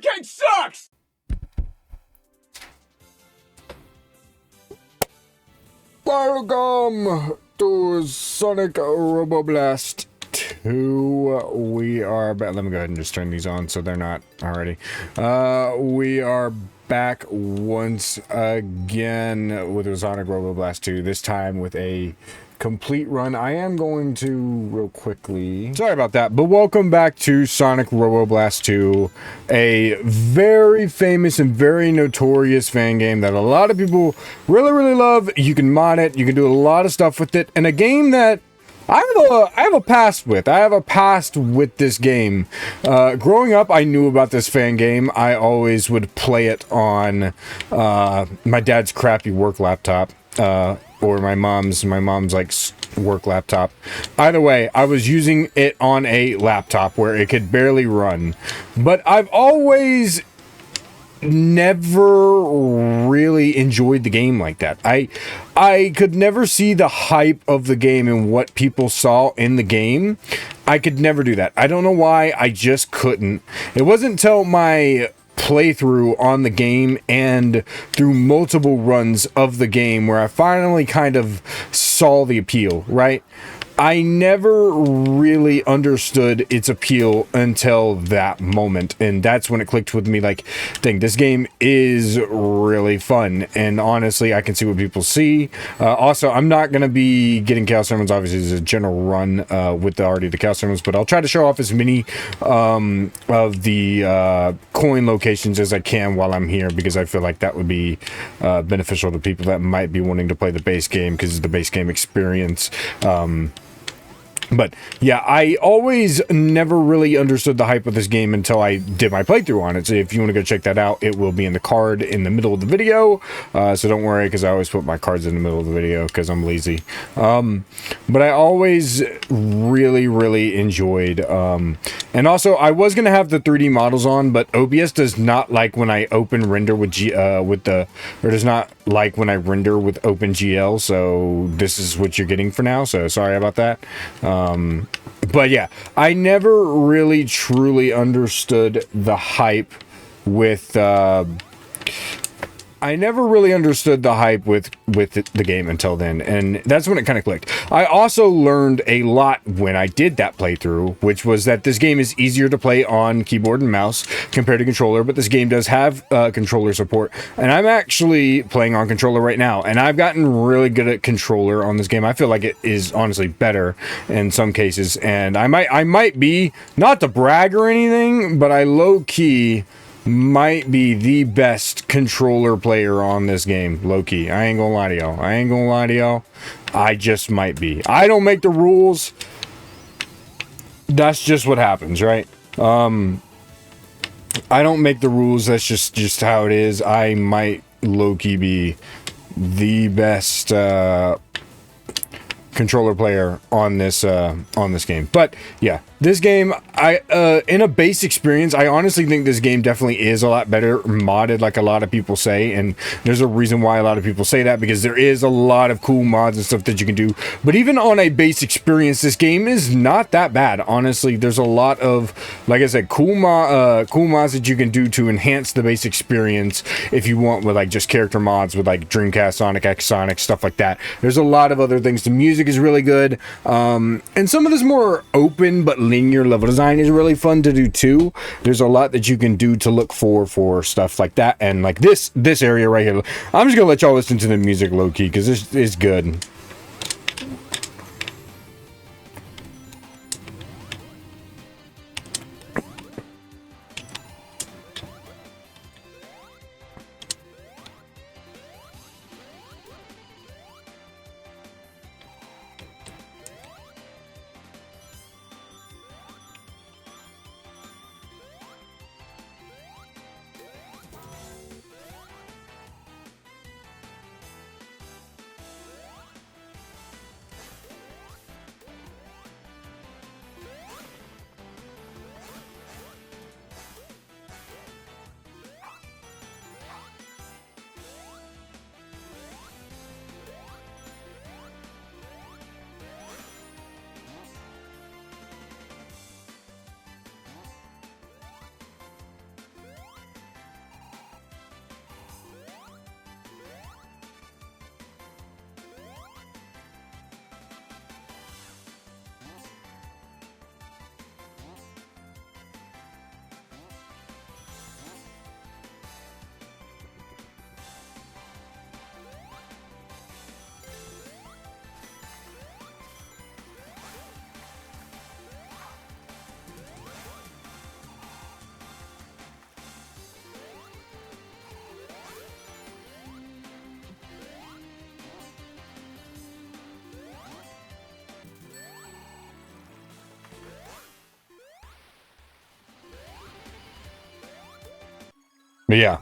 arcade sucks! Welcome to Sonic Robo Blast 2. We are back. Let me go ahead and just turn these on so they're not already. We are back once again with Sonic Robo Blast 2, this time with a complete run. I am going to real quickly, sorry about that, but welcome back to Sonic Robo Blast 2, a very famous and very notorious fan game that a lot of people really love. You can mod it, you can do a lot of stuff with it, and a game that I have a past with. I have a past with this game. Growing up, I knew about this fan game. I always would play it on my dad's crappy work laptop, or my mom's like work laptop. Either way, I was using it on a laptop where it could barely run. But I've always never really enjoyed the game like that. I could never see the hype of the game and what people saw in the game. I could never do that. I don't know why, I just couldn't. It wasn't until my playthrough on the game and through multiple runs of the game where I finally kind of saw the appeal, right? I never really understood its appeal until that moment, and that's when it clicked with me, like, dang, this game is really fun, and honestly, I can see what people see. Also, I'm not going to be getting Chaos Emeralds, obviously, as a general run with the Chaos Emeralds, but I'll try to show off as many of the coin locations as I can while I'm here, because I feel like that would be beneficial to people that might be wanting to play the base game, because it's the base game experience. But yeah, I always never really understood the hype of this game until I did my playthrough on it. So if you want to go check that out, it will be in the card in the middle of the video. So don't worry, because I always put my cards in the middle of the video because I'm lazy. But I always really enjoyed. And also, I was gonna have the 3D models on, but OBS does not like when I open render with does not like when I render with OpenGL. So this is what you're getting for now. So sorry about that. But yeah, I never really truly understood the hype with the game until then, and that's when it kind of clicked. I also learned a lot when I did that playthrough, which was that this game is easier to play on keyboard and mouse compared to controller, but this game does have controller support, and I'm actually playing on controller right now, and I've gotten really good at controller on this game. I feel like it is honestly better in some cases, and I might be, not to brag or anything, but I low-key might be the best controller player on this game, low-key. I ain't gonna lie to y'all. I just might be. I don't make the rules. That's just what happens, right? I don't make the rules. That's just how it is. I might low-key be the best controller player on this game. But yeah, this game, in a base experience, I honestly think this game definitely is a lot better modded, like a lot of people say, and there's a reason why a lot of people say that, because there is a lot of cool mods and stuff that you can do. But even on a base experience, this game is not that bad, honestly. There's a lot of, like I said, cool mods that you can do to enhance the base experience if you want, with like just character mods with like Dreamcast, Sonic X, Sonic, stuff like that. There's a lot of other things. The music is really good, and some of this more open but linear level design is really fun to do too. There's a lot that you can do to look for stuff like that, and like this area right here. I'm just gonna let y'all listen to the music low-key because this is good. Yeah,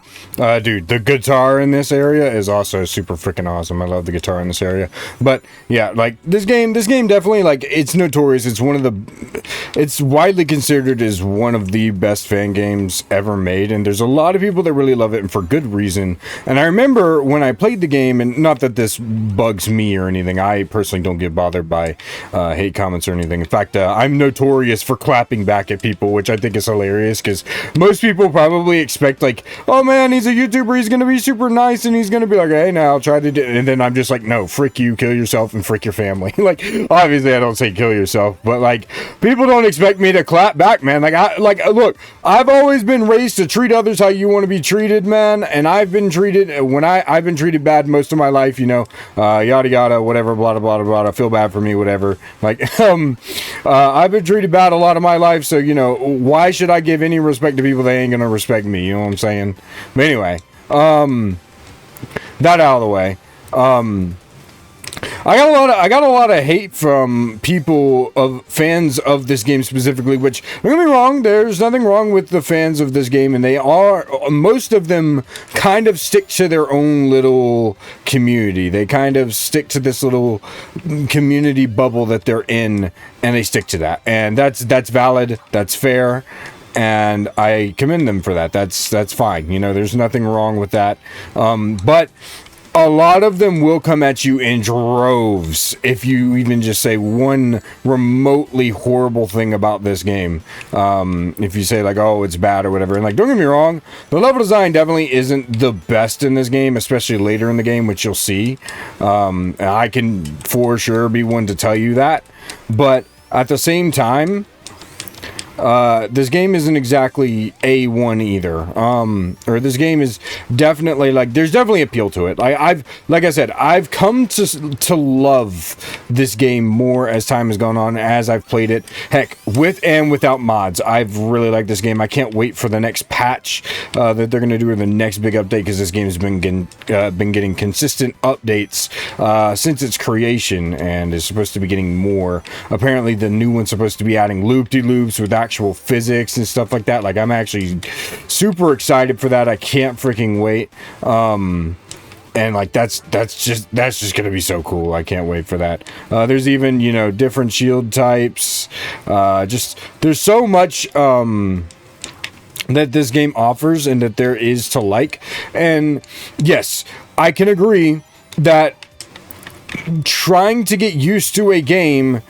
dude, the guitar in this area is also super freaking awesome. I love the guitar in this area. But yeah, like this game definitely, like, it's notorious. It's widely considered as one of the best fan games ever made, and there's a lot of people that really love it, and for good reason. And I remember when I played the game, and not that this bugs me or anything. I personally don't get bothered by hate comments or anything. In fact, I'm notorious for clapping back at people, which I think is hilarious because most people probably expect, like, oh man, he's a YouTuber, he's gonna be super nice, and he's gonna be like, hey, now I'll try to do it. And then I'm just like, no, frick you, kill yourself, and frick your family. Like, obviously I don't say kill yourself, but like, people don't expect me to clap back, man. Look, I've always been raised to treat others how you want to be treated, man, and I've been treated bad most of my life, you know, yada yada, whatever, blah blah blah blah. Feel bad for me, whatever. Like, I've been treated bad a lot of my life, so you know, why should I give any respect to people that ain't gonna respect me? You know what I'm saying? But anyway, that out of the way. I got a lot of hate from people, of fans of this game specifically, which, don't get me wrong, there's nothing wrong with the fans of this game, and most of them kind of stick to their own little community. They kind of stick to this little community bubble that they're in, and they stick to that. And that's valid, that's fair, and I commend them for that. That's fine. You know, there's nothing wrong with that. But a lot of them will come at you in droves if you even just say one remotely horrible thing about this game. If you say, like, oh, it's bad or whatever. And, like, don't get me wrong, the level design definitely isn't the best in this game, especially later in the game, which you'll see. And I can for sure be one to tell you that. But at the same time, this game isn't exactly A1 either. Or this game is definitely, like, there's definitely appeal to it. Like I said, I've come to love this game more as time has gone on, as I've played it. Heck, with and without mods, I've really liked this game. I can't wait for the next patch that they're going to do, or the next big update, because this game has been getting consistent updates since its creation, and is supposed to be getting more. Apparently, the new one's supposed to be adding loop-de-loops with actual physics and stuff like that. Like, I'm actually super excited for that. I can't freaking wait. And like, that's just gonna be so cool. I can't wait for that. There's even, you know, different shield types. There's so much that this game offers and that there is to like. And yes, I can agree that trying to get used to a game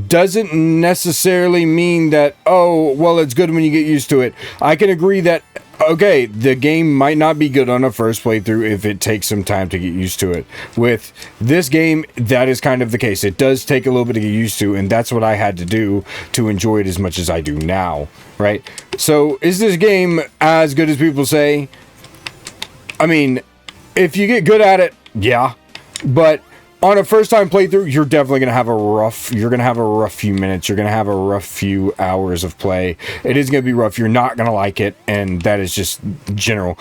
doesn't necessarily mean that, oh, well, it's good when you get used to it. I can agree that, okay, the game might not be good on a first playthrough if it takes some time to get used to it. With this game, that is kind of the case. It does take a little bit to get used to, and that's what I had to do to enjoy it as much as I do now, right? So, is this game as good as people say? I mean, if you get good at it, yeah, but on a first-time playthrough, you're definitely going to have a rough few minutes. You're going to have a rough few hours of play. It is going to be rough. You're not going to like it, and that is just general.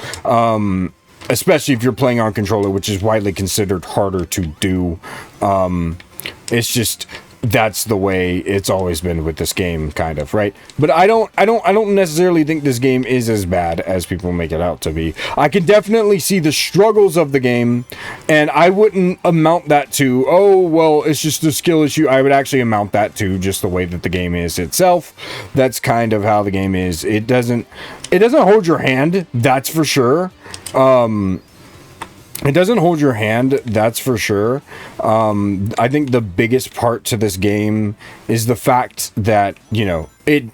Especially if you're playing on controller, which is widely considered harder to do. It's just, that's the way it's always been with this game, kind of, right? But I don't necessarily think this game is as bad as people make it out to be. I can definitely see the struggles of the game, and I wouldn't amount that to, oh, well, it's just a skill issue. I would actually amount that to just the way that the game is itself. That's kind of how the game is. It doesn't hold your hand, that's for sure. It doesn't hold your hand, that's for sure. I think the biggest part to this game is the fact that, you know, it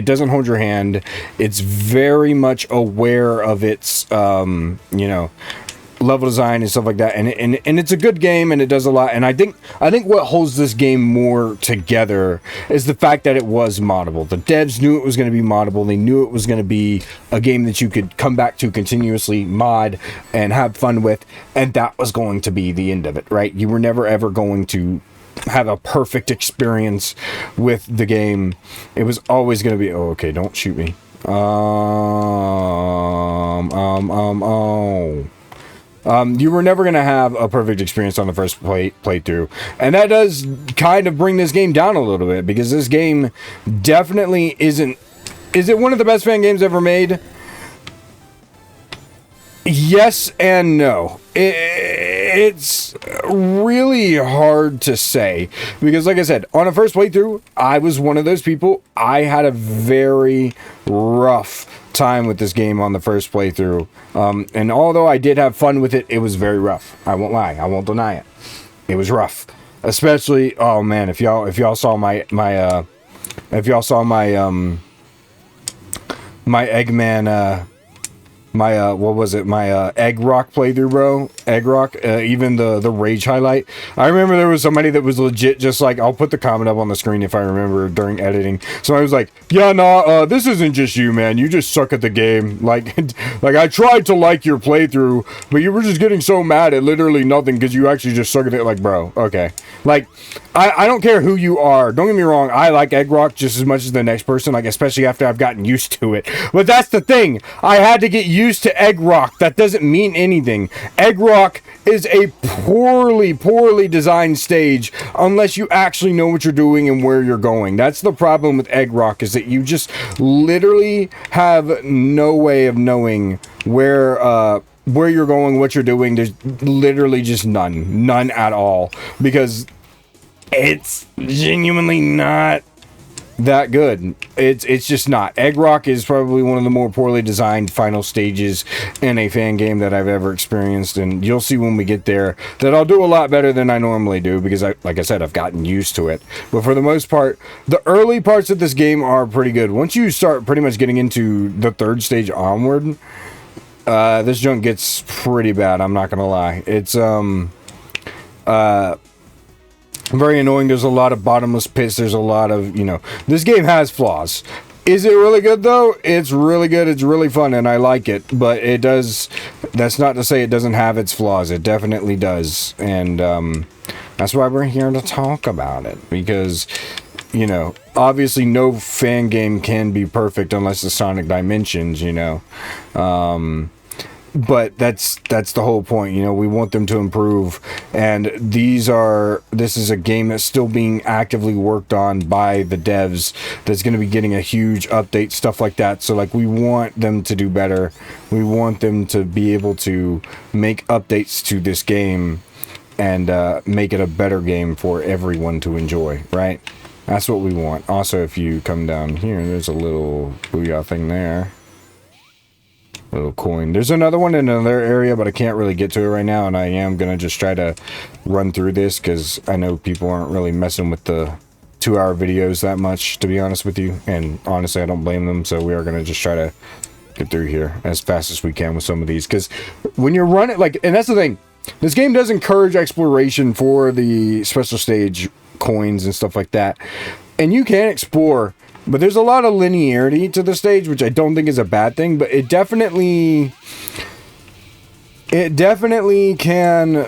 doesn't hold your hand. It's very much aware of its, you know, level design and stuff like that, and it's a good game, and it does a lot. And I think what holds this game more together is the fact that it was moddable. The devs knew it was going to be moddable. They knew it was going to be a game that you could come back to continuously, mod, and have fun with, and that was going to be the end of it, right? You were never ever going to have a perfect experience with the game. It was always going to be, oh, okay, don't shoot me. You were never going to have a perfect experience on the first playthrough. And that does kind of bring this game down a little bit, because this game definitely isn't... Is it one of the best fan games ever made? Yes and no. It's really hard to say because, like I said, on a first playthrough, I was one of those people. I had a very rough time with this game on the first playthrough, and although I did have fun with it, it was very rough. I won't lie. I won't deny it. It was rough, especially. Oh man, if y'all saw if y'all saw my Eggman. My what was it, my egg rock playthrough, bro. Egg rock, even the rage highlight. I remember there was somebody that was legit just like, I'll put the comment up on the screen if I remember during editing. Somebody was like, yeah, no, this isn't just you, man, you just suck at the game. Like like I tried to like your playthrough, but you were just getting so mad at literally nothing because you actually just suck at it. Like, bro, okay, like I don't care who you are, don't get me wrong, I like egg rock just as much as the next person, like especially after I've gotten used to it. But that's the thing, I had to get used to egg rock. That doesn't mean anything. Egg rock is a poorly designed stage unless you actually know what you're doing and where you're going. That's the problem with egg rock, is that you just literally have no way of knowing where you're going, what you're doing. There's literally just none at all, because it's genuinely not that good. It's just not. Egg rock is probably one of the more poorly designed final stages in a fan game that I've ever experienced, and you'll see when we get there that I'll do a lot better than I normally do, because like I said, I've gotten used to it. But for the most part, the early parts of this game are pretty good. Once you start pretty much getting into the third stage onward, this junk gets pretty bad, I'm not gonna lie. It's very annoying. There's a lot of bottomless pits. There's a lot of, this game has flaws. Is it really good though? It's really good. It's really fun and I like it, but that's not to say it doesn't have its flaws. It definitely does. And that's why we're here to talk about it, because obviously no fan game can be perfect unless it's Sonic Dimensions, but that's the whole point. We want them to improve, and this is a game that's still being actively worked on by the devs, that's going to be getting a huge update, stuff like that. So like, we want them to do better. We want them to be able to make updates to this game and make it a better game for everyone to enjoy, right? That's what we want. Also, if you come down here, there's a little booyah thing there. Little coin. There's another one in another area, but I can't really get to it right now, and I am gonna just try to run through this because I know people aren't really messing with the 2-hour videos that much, to be honest with you, and honestly I don't blame them. So we are gonna just try to get through here as fast as we can with some of these, because when you're running, and that's the thing, this game does encourage exploration for the special stage coins and stuff like that, and you can explore. But there's a lot of linearity to the stage, which I don't think is a bad thing, but it definitely can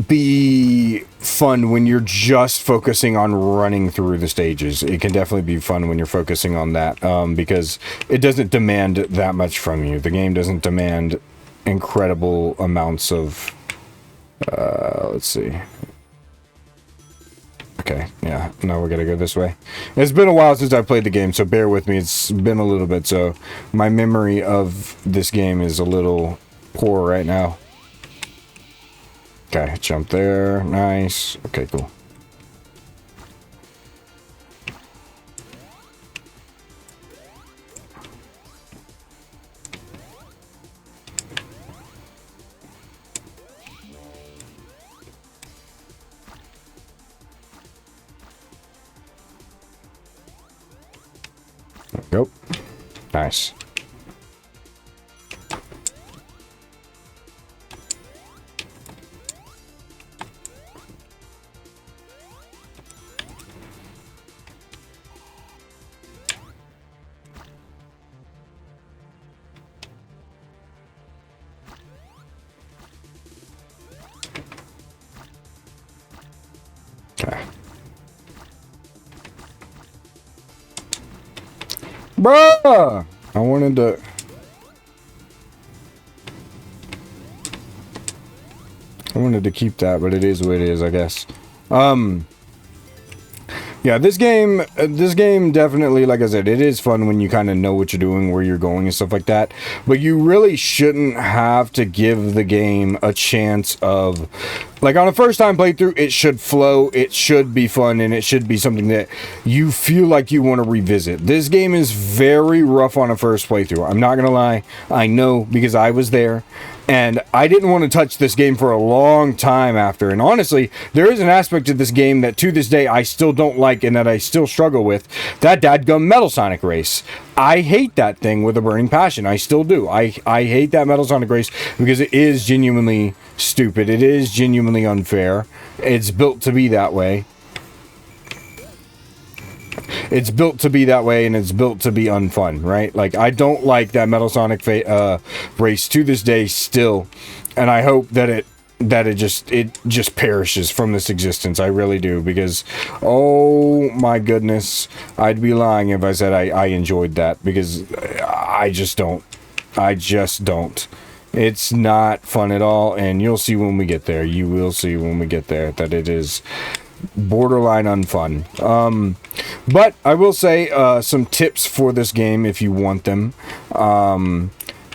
be fun when you're just focusing on running through the stages. It can definitely be fun when you're focusing on that, because it doesn't demand that much from you. The game doesn't demand incredible amounts of, let's see. Okay, yeah, now we're gonna go this way. It's been a while since I played the game, so bear with me. It's been a little bit, so my memory of this game is a little poor right now. Okay, jump there. Nice. Okay, cool. Nope. Nice. Okay. Bruh! I wanted to keep that, but it is what it is, I guess. Yeah, this game definitely, like I said, it is fun when you kind of know what you're doing, where you're going, and stuff like that. But you really shouldn't have to give the game a chance of, like, on a first-time playthrough, it should flow, it should be fun, and it should be something that you feel like you want to revisit. This game is very rough on a first playthrough. I'm not gonna lie, I know, because I was there. And I didn't want to touch this game for a long time after. And honestly, there is an aspect of this game that to this day I still don't like and that I still struggle with. That dadgum Metal Sonic race. I hate that thing with a burning passion. I still do. I hate that Metal Sonic race because it is genuinely stupid. It is genuinely unfair. It's built to be that way. It's built to be that way, and it's built to be unfun, right? Like, I don't like that Metal Sonic race to this day still, and I hope that it just perishes from this existence. I really do, because, oh my goodness, I'd be lying if I said I enjoyed that, because I just don't. I just don't. It's not fun at all, and you'll see when we get there. You will see when we get there that it is borderline unfun. But I will say some tips for this game if you want them.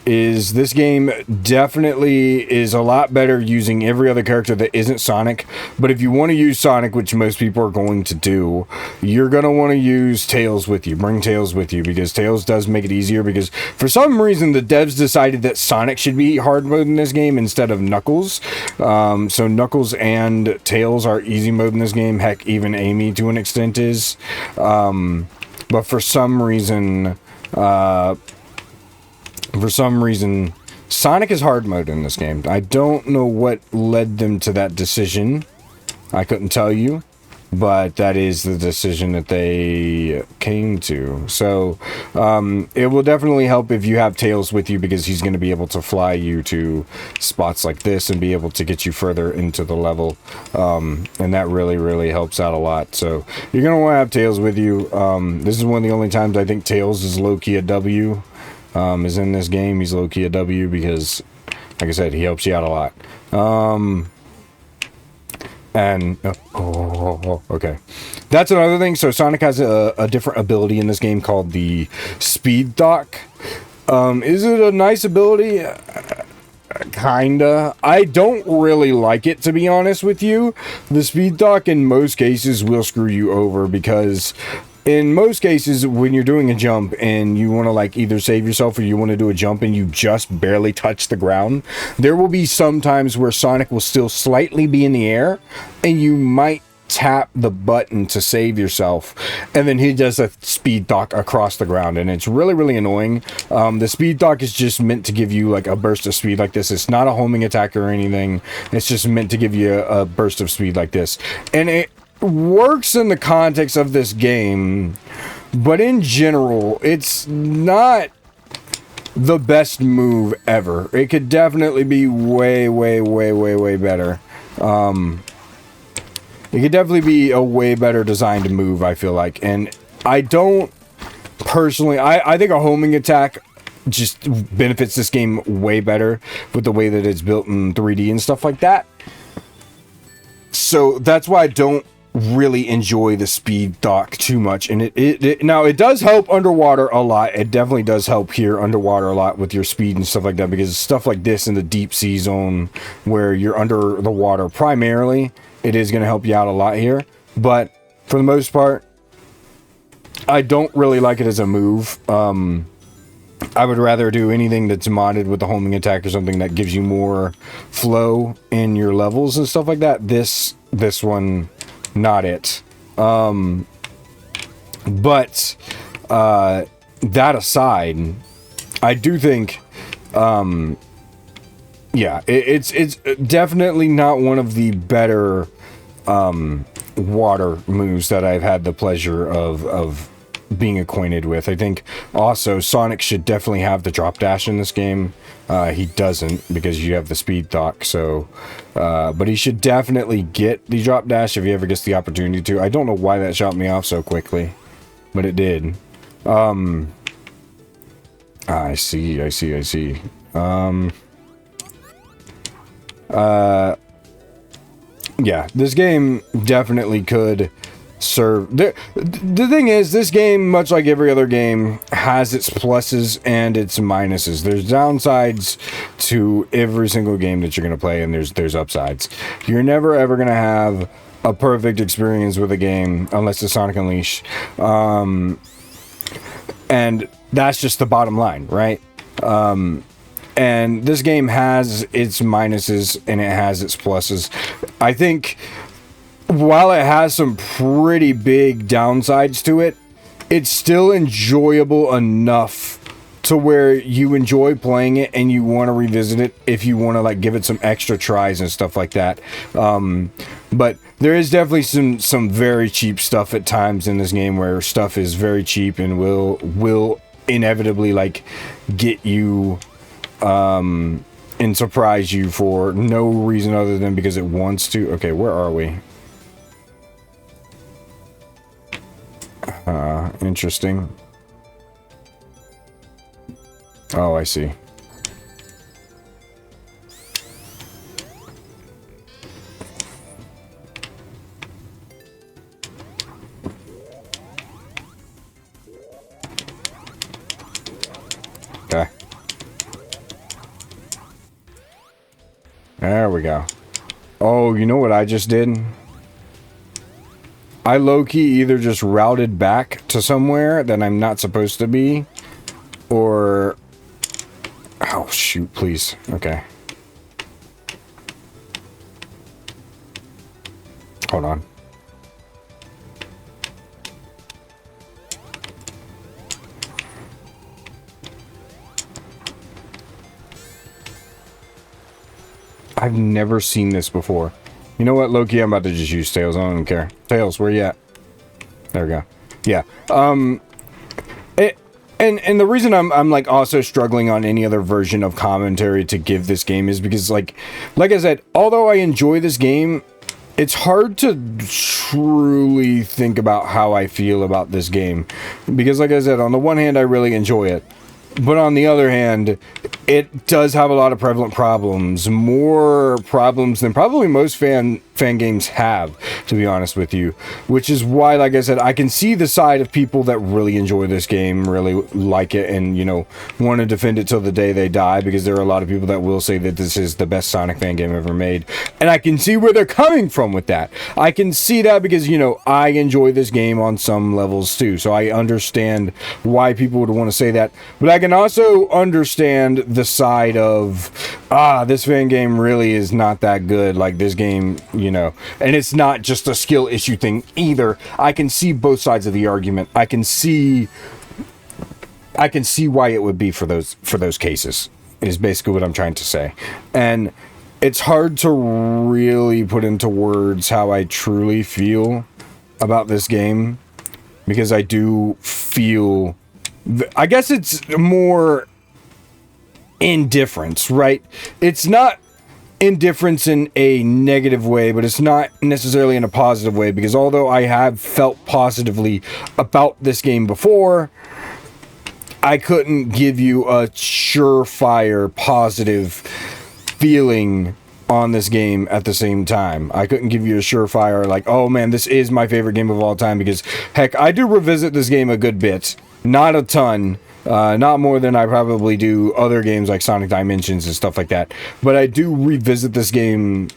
Is this game definitely is a lot better using every other character that isn't Sonic. But if you want to use Sonic, which most people are going to do, you're going to want to use Tails with you. Bring Tails with you, because Tails does make it easier, because for some reason the devs decided that Sonic should be hard mode in this game instead of Knuckles. So Knuckles and Tails are easy mode in this game. Heck, even Amy to an extent is. But for some reason, Sonic is hard mode in this game. I don't know what led them to that decision. I couldn't tell you, but that is the decision that they came to. So, it will definitely help if you have Tails with you, because he's going to be able to fly you to spots like this and be able to get you further into the level. And that really, really helps out a lot. So, you're going to want to have Tails with you. This is one of the only times I think Tails is low-key a W. Is in this game. He's low-key a W because, like I said, he helps you out a lot. Okay. That's another thing. So Sonic has a different ability in this game called the Speed Dock. Is it a nice ability? Kinda. I don't really like it, to be honest with you. The Speed Dock in most cases will screw you over, because in most cases, when you're doing a jump and you want to, like, either save yourself or you want to do a jump and you just barely touch the ground, there will be some times where Sonic will still slightly be in the air and you might tap the button to save yourself, and then he does a speed dock across the ground, and it's really, really annoying. The speed dock is just meant to give you, like, a burst of speed like this. It's not a homing attack or anything. It's just meant to give you a burst of speed like this. And it works in the context of this game, but in general, it's not the best move ever. It could definitely be way, way, way, way, way better. It could definitely be a way better designed move, I feel like. And I don't personally, I think a homing attack just benefits this game way better with the way that it's built in 3D and stuff like that. So that's why I don't really enjoy the speed dock too much. And now it does help underwater a lot. It definitely does help here underwater a lot with your speed and stuff like that, because stuff like this in the deep sea zone where you're under the water primarily, it is going to help you out a lot here. But for the most part, I don't really like it as a move. I would rather do anything that's modded with the homing attack or something that gives you more flow in your levels and stuff like that. This one, not it. But that aside, I do think, yeah, it's definitely not one of the better water moves that I've had the pleasure of being acquainted with. I think also Sonic should definitely have the drop dash in this game. He doesn't, because you have the speed dock. So, but he should definitely get the drop dash if he ever gets the opportunity to. I don't know why that shot me off so quickly, but it did. I see. Yeah, this game definitely could serve. The thing is, this game, much like every other game, has its pluses and its minuses. There's downsides to every single game that you're going to play, and there's upsides. You're never ever going to have a perfect experience with a game unless it's Sonic Unleashed. And that's just the bottom line, right? And this game has its minuses and it has its pluses. I think while it has some pretty big downsides to it, it's still enjoyable enough to where you enjoy playing it and you want to revisit it if you want to like give it some extra tries and stuff like that. But there is definitely some very cheap stuff at times in this game where stuff is very cheap and will inevitably like get you and surprise you for no reason other than because it wants to. Okay, where are we? Interesting. Oh, I see. Okay. There we go. Oh, you know what I just did? I low-key either just routed back to somewhere that I'm not supposed to be, or... Oh, shoot, please. Okay. Hold on. I've never seen this before. You know what, Loki? I'm about to just use Tails. I don't even care. Tails, where you at? There we go. Yeah. And the reason I'm like also struggling on any other version of commentary to give this game is because like I said, although I enjoy this game, it's hard to truly think about how I feel about this game. Because like I said, on the one hand, I really enjoy it. But on the other hand, it does have a lot of prevalent problems. More problems than probably most fan games have, to be honest with you. Which is why, like I said, I can see the side of people that really enjoy this game, really like it, and, you know, want to defend it till the day they die, because there are a lot of people that will say that this is the best Sonic fan game ever made. And I can see where they're coming from with that. I can see that because, you know, I enjoy this game on some levels too. So I understand why people would want to say that. But I can also understand the side of, this fan game really is not that good. Like, this game, you know, and it's not just a skill issue thing either. I can see both sides of the argument. I can see why it would be for those cases, is basically what I'm trying to say. And it's hard to really put into words how I truly feel about this game, because I do feel, I guess it's more indifference, right? It's not indifference in a negative way, but it's not necessarily in a positive way, because although I have felt positively about this game before, I couldn't give you a surefire positive feeling on this game at the same time. I couldn't give you a surefire like, oh man, this is my favorite game of all time, because heck, I do revisit this game a good bit. Not a ton. Not more than I probably do other games like Sonic Dimensions and stuff like that. But I do revisit this game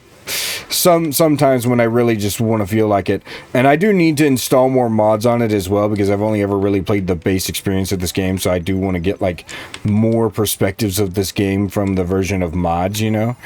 sometimes when I really just want to feel like it. And I do need to install more mods on it as well, because I've only ever really played the base experience of this game, so I do want to get like more perspectives of this game from the version of mods, you know.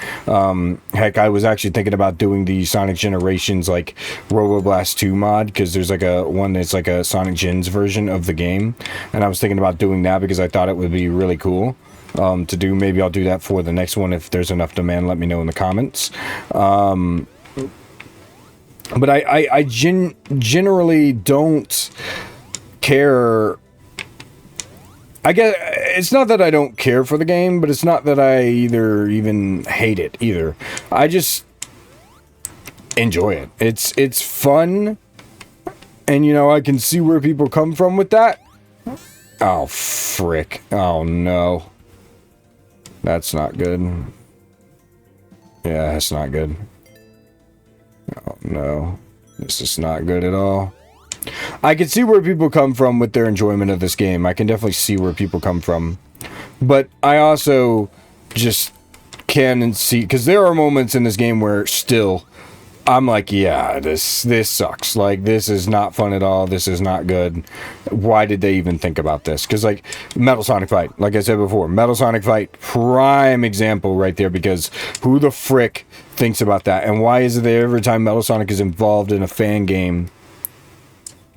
Heck, I was actually thinking about doing the Sonic Generations like Robo Blast 2 mod, because there's like a one that's like a Sonic Gens version of the game, and I was thinking about doing that because I thought it would be really cool to do. Maybe I'll do that for the next one if there's enough demand. Let me know in the comments. But I generally don't care. I guess it's not that I don't care for the game, but it's not that I even hate it either. I just enjoy it. It's fun, and you know, I can see where people come from with that. Oh frick! Oh no. That's not good. Yeah, that's not good. Oh, no. This is not good at all. I can see where people come from with their enjoyment of this game. I can definitely see where people come from. But I also just can and see, because there are moments in this game where still I'm like, yeah, this sucks. Like, this is not fun at all. This is not good. Why did they even think about this? Because, like, Metal Sonic Fight, like I said before, Metal Sonic Fight, prime example right there, because who the frick thinks about that? And why is it that every time Metal Sonic is involved in a fan game...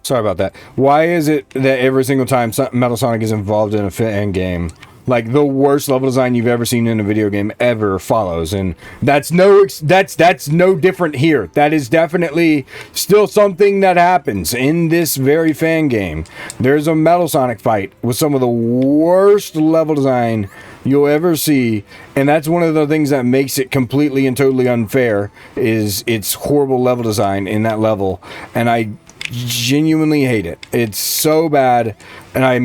Sorry about that. Why is it that every single time Metal Sonic is involved in a fan game, like, the worst level design you've ever seen in a video game ever follows? And that's no different here. That is definitely still something that happens in this very fan game. There's a Metal Sonic Fight with some of the worst level design you'll ever see, and that's one of the things that makes it completely and totally unfair, is its horrible level design in that level. And I genuinely hate it. It's so bad, and I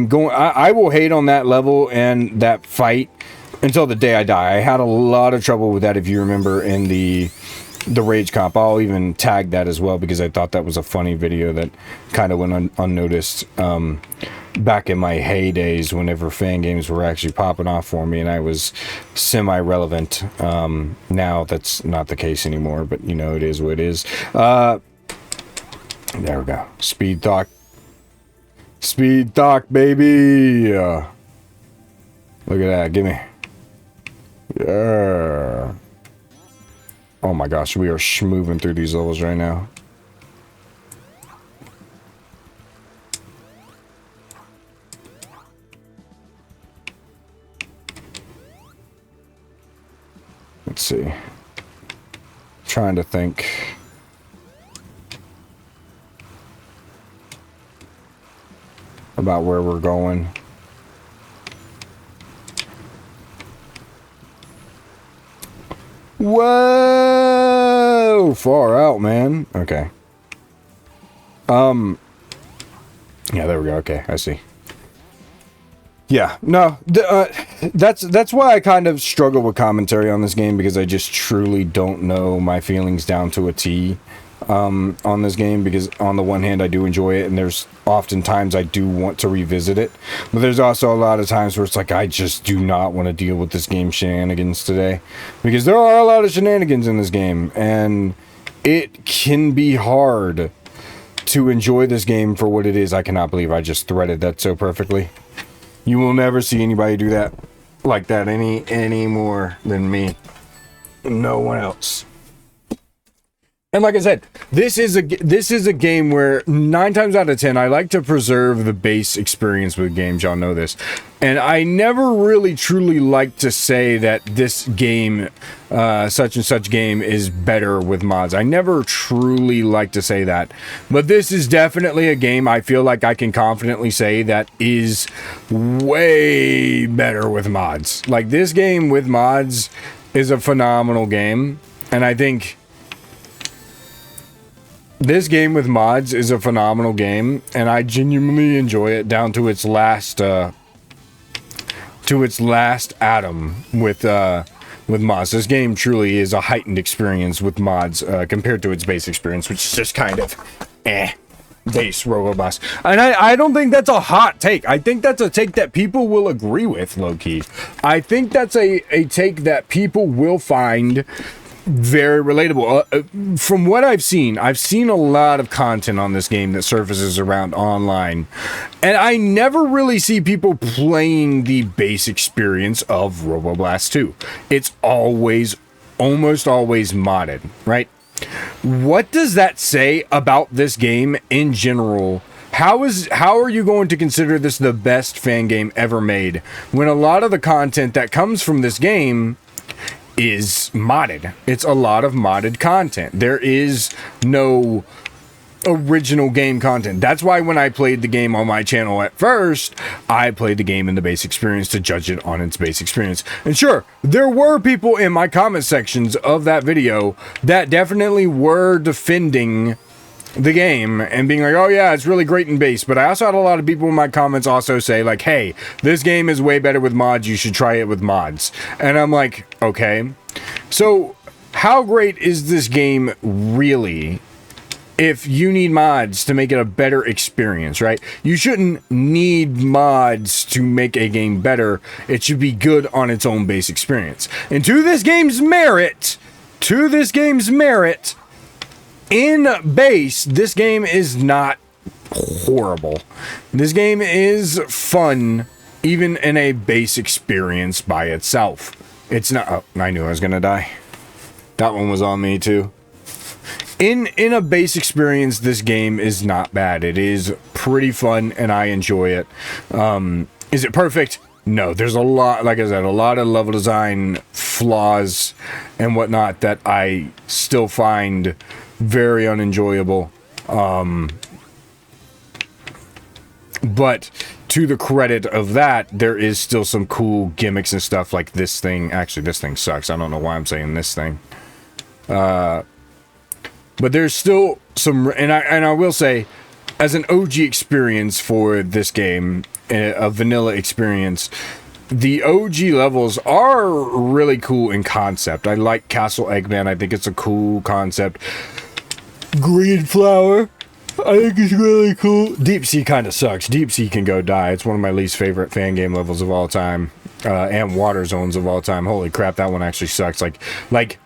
will hate on that level and that fight until the day I die. I had a lot of trouble with that, if you remember, in the Rage Comp. I'll even tag that as well, because I thought that was a funny video that kind of went unnoticed back in my heydays, whenever fan games were actually popping off for me and I was semi-relevant. Now that's not the case anymore, but you know, it is what it is. There we go. Speed talk. Speed talk, baby. Look at that. Give me. Yeah. Oh my gosh. We are moving through these levels right now. Let's see. Trying to think. About where we're going. Whoa! Far out, man. Okay. Yeah, there we go. Okay, I see. Yeah, no, that's why I kind of struggle with commentary on this game, because I just truly don't know my feelings down to a T. On this game, because on the one hand I do enjoy it, and there's often times I do want to revisit it, but there's also a lot of times where it's like, I just do not want to deal with this game shenanigans today, because there are a lot of shenanigans in this game, and it can be hard to enjoy this game for what it is. I cannot believe I just threaded that so perfectly. You will never see anybody do that like that any more than me. No one else. And like I said, this is a game where 9 times out of 10 I like to preserve the base experience with games. Y'all know this, and I never really truly like to say that this game, such and such game, is better with mods. I never truly like to say that, but this is definitely a game I feel like I can confidently say that is way better with mods. Like, this game with mods is a phenomenal game, and I think this game with mods is a phenomenal game, and I genuinely enjoy it down to its last atom with mods. This game truly is a heightened experience with mods compared to its base experience, which is just kind of base Robo Boss. And I don't think that's a hot take. I think that's a take that people will agree with, low-key. I think that's a take that people will find very relatable. From what I've seen a lot of content on this game that surfaces around online, and I never really see people playing the base experience of Roboblast 2. It's almost always modded, right? What does that say about this game in general? How are you going to consider this the best fan game ever made, when a lot of the content that comes from this game is modded? It's a lot of modded content. There is no original game content. That's why when I played the game on my channel at first, I played the game in the base experience to judge it on its base experience. And sure, there were people in my comment sections of that video that definitely were defending the game and being like, oh yeah, it's really great in base. But I also had a lot of people in my comments also say like, hey, this game is way better with mods, you should try it with mods. And I'm like, okay, so how great is this game really if you need mods to make it a better experience, right? You shouldn't need mods to make a game better. It should be good on its own base experience. And to this game's merit, in base, this game is not horrible. This game is fun, even in a base experience by itself. It's not... Oh, I knew I was gonna die. That one was on me, too. In a base experience, this game is not bad. It is pretty fun, and I enjoy it. Is it perfect? No. There's a lot, like I said, a lot of level design flaws and whatnot that I still find very unenjoyable. But to the credit of that, there is still some cool gimmicks and stuff like this thing. Actually, this thing sucks. I don't know why I'm saying this thing. But there's still some, and I will say, as an OG experience for this game, a vanilla experience, the OG levels are really cool in concept. I like Castle Eggman. I think it's a cool concept. Green Flower, I think it's really cool. Deep Sea kind of sucks. Deep Sea can go die. It's one of my least favorite fan game levels of all time, and water zones of all time. Holy crap, that one actually sucks. Like.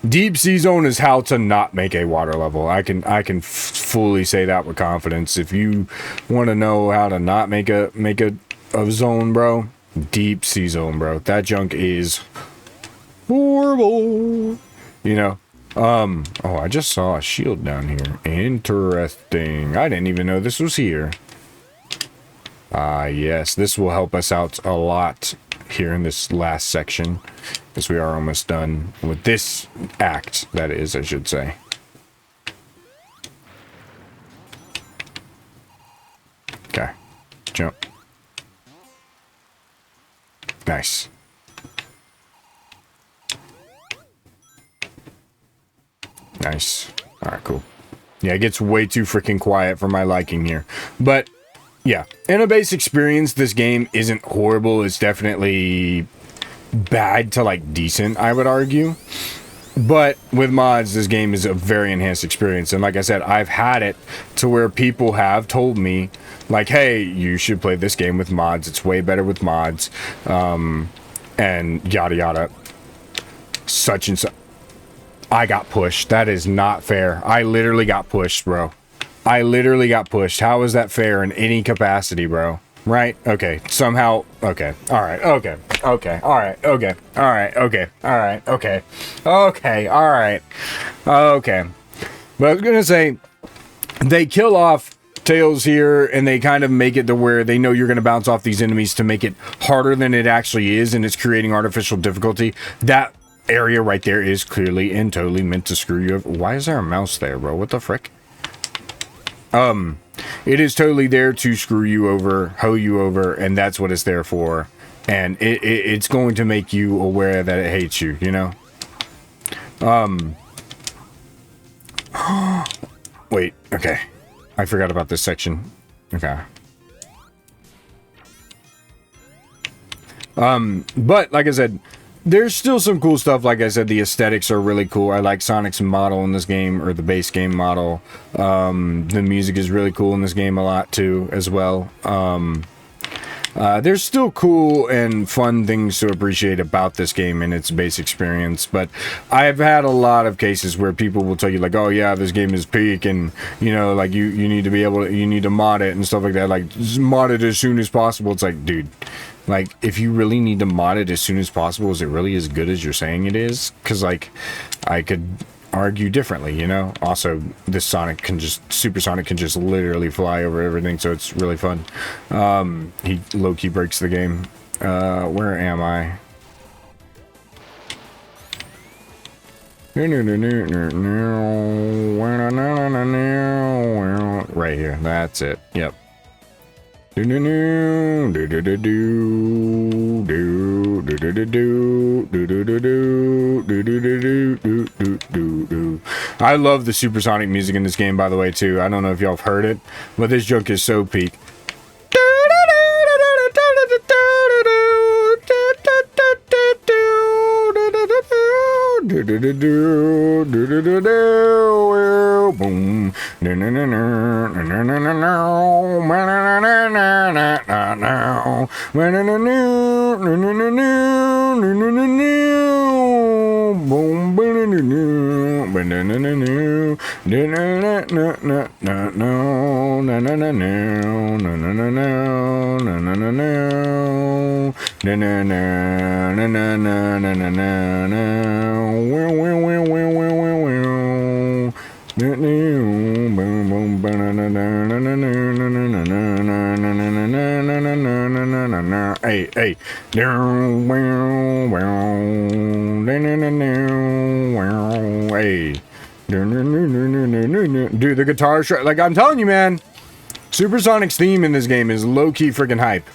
Deep Sea Zone is how to not make a water level. I can fully say that with confidence. If you want to know how to not make a zone, bro, Deep Sea Zone, bro. That junk is horrible. You know. Oh, I just saw a shield down here. Interesting. I didn't even know this was here. Yes, this will help us out a lot here in this last section, because we are almost done with this act, that is, I should say. Okay. Jump. Nice. Nice. Alright, cool. Yeah, it gets way too freaking quiet for my liking here. But yeah, in a base experience, this game isn't horrible. It's definitely bad to, like, decent, I would argue. But with mods, this game is a very enhanced experience. And like I said, I've had it to where people have told me, like, hey, you should play this game with mods. It's way better with mods. And yada yada. Such and such. I got pushed. That is not fair. I literally got pushed, bro. I literally got pushed. How is that fair in any capacity, bro? Right? Okay. Somehow. Okay. Alright. Okay. Okay. Alright. Okay. Alright. Okay. Alright. Okay. Okay. Alright. Okay. But I was gonna say, they kill off Tails here, and they kind of make it to where they know you're gonna bounce off these enemies to make it harder than it actually is, and it's creating artificial difficulty. That area right there is clearly and totally meant to screw you over. Why is there a mouse there, bro? What the frick? It is totally there to screw you over, hoe you over, and that's what it's there for. And it's going to make you aware that it hates you, you know? Wait, okay. I forgot about this section. Okay. But, like I said, there's still some cool stuff. Like I said, the aesthetics are really cool. I like Sonic's model in this game, or the base game model. The music is really cool in this game a lot, too, as well. There's still cool and fun things to appreciate about this game and its base experience, but I've had a lot of cases where people will tell you, like, oh yeah, this game is peak, and, you know, like, you need to be able to, you need to mod it and stuff like that, like, just mod it as soon as possible. It's like, dude, like, if you really need to mod it as soon as possible, is it really as good as you're saying it is? Because, like, I could argue differently, you know? Also, this Sonic can just, Super Sonic can just literally fly over everything, so it's really fun. He low-key breaks the game. Where am I? Right here, that's it, yep. I love the supersonic music in this game, by the way, too. I don't know if y'all have heard it, but this junk is so peak. Boom. Hey, hey. Hey. Dude, the guitar shred, like I'm telling you, man, Supersonic's theme in this game is low-key freaking hype.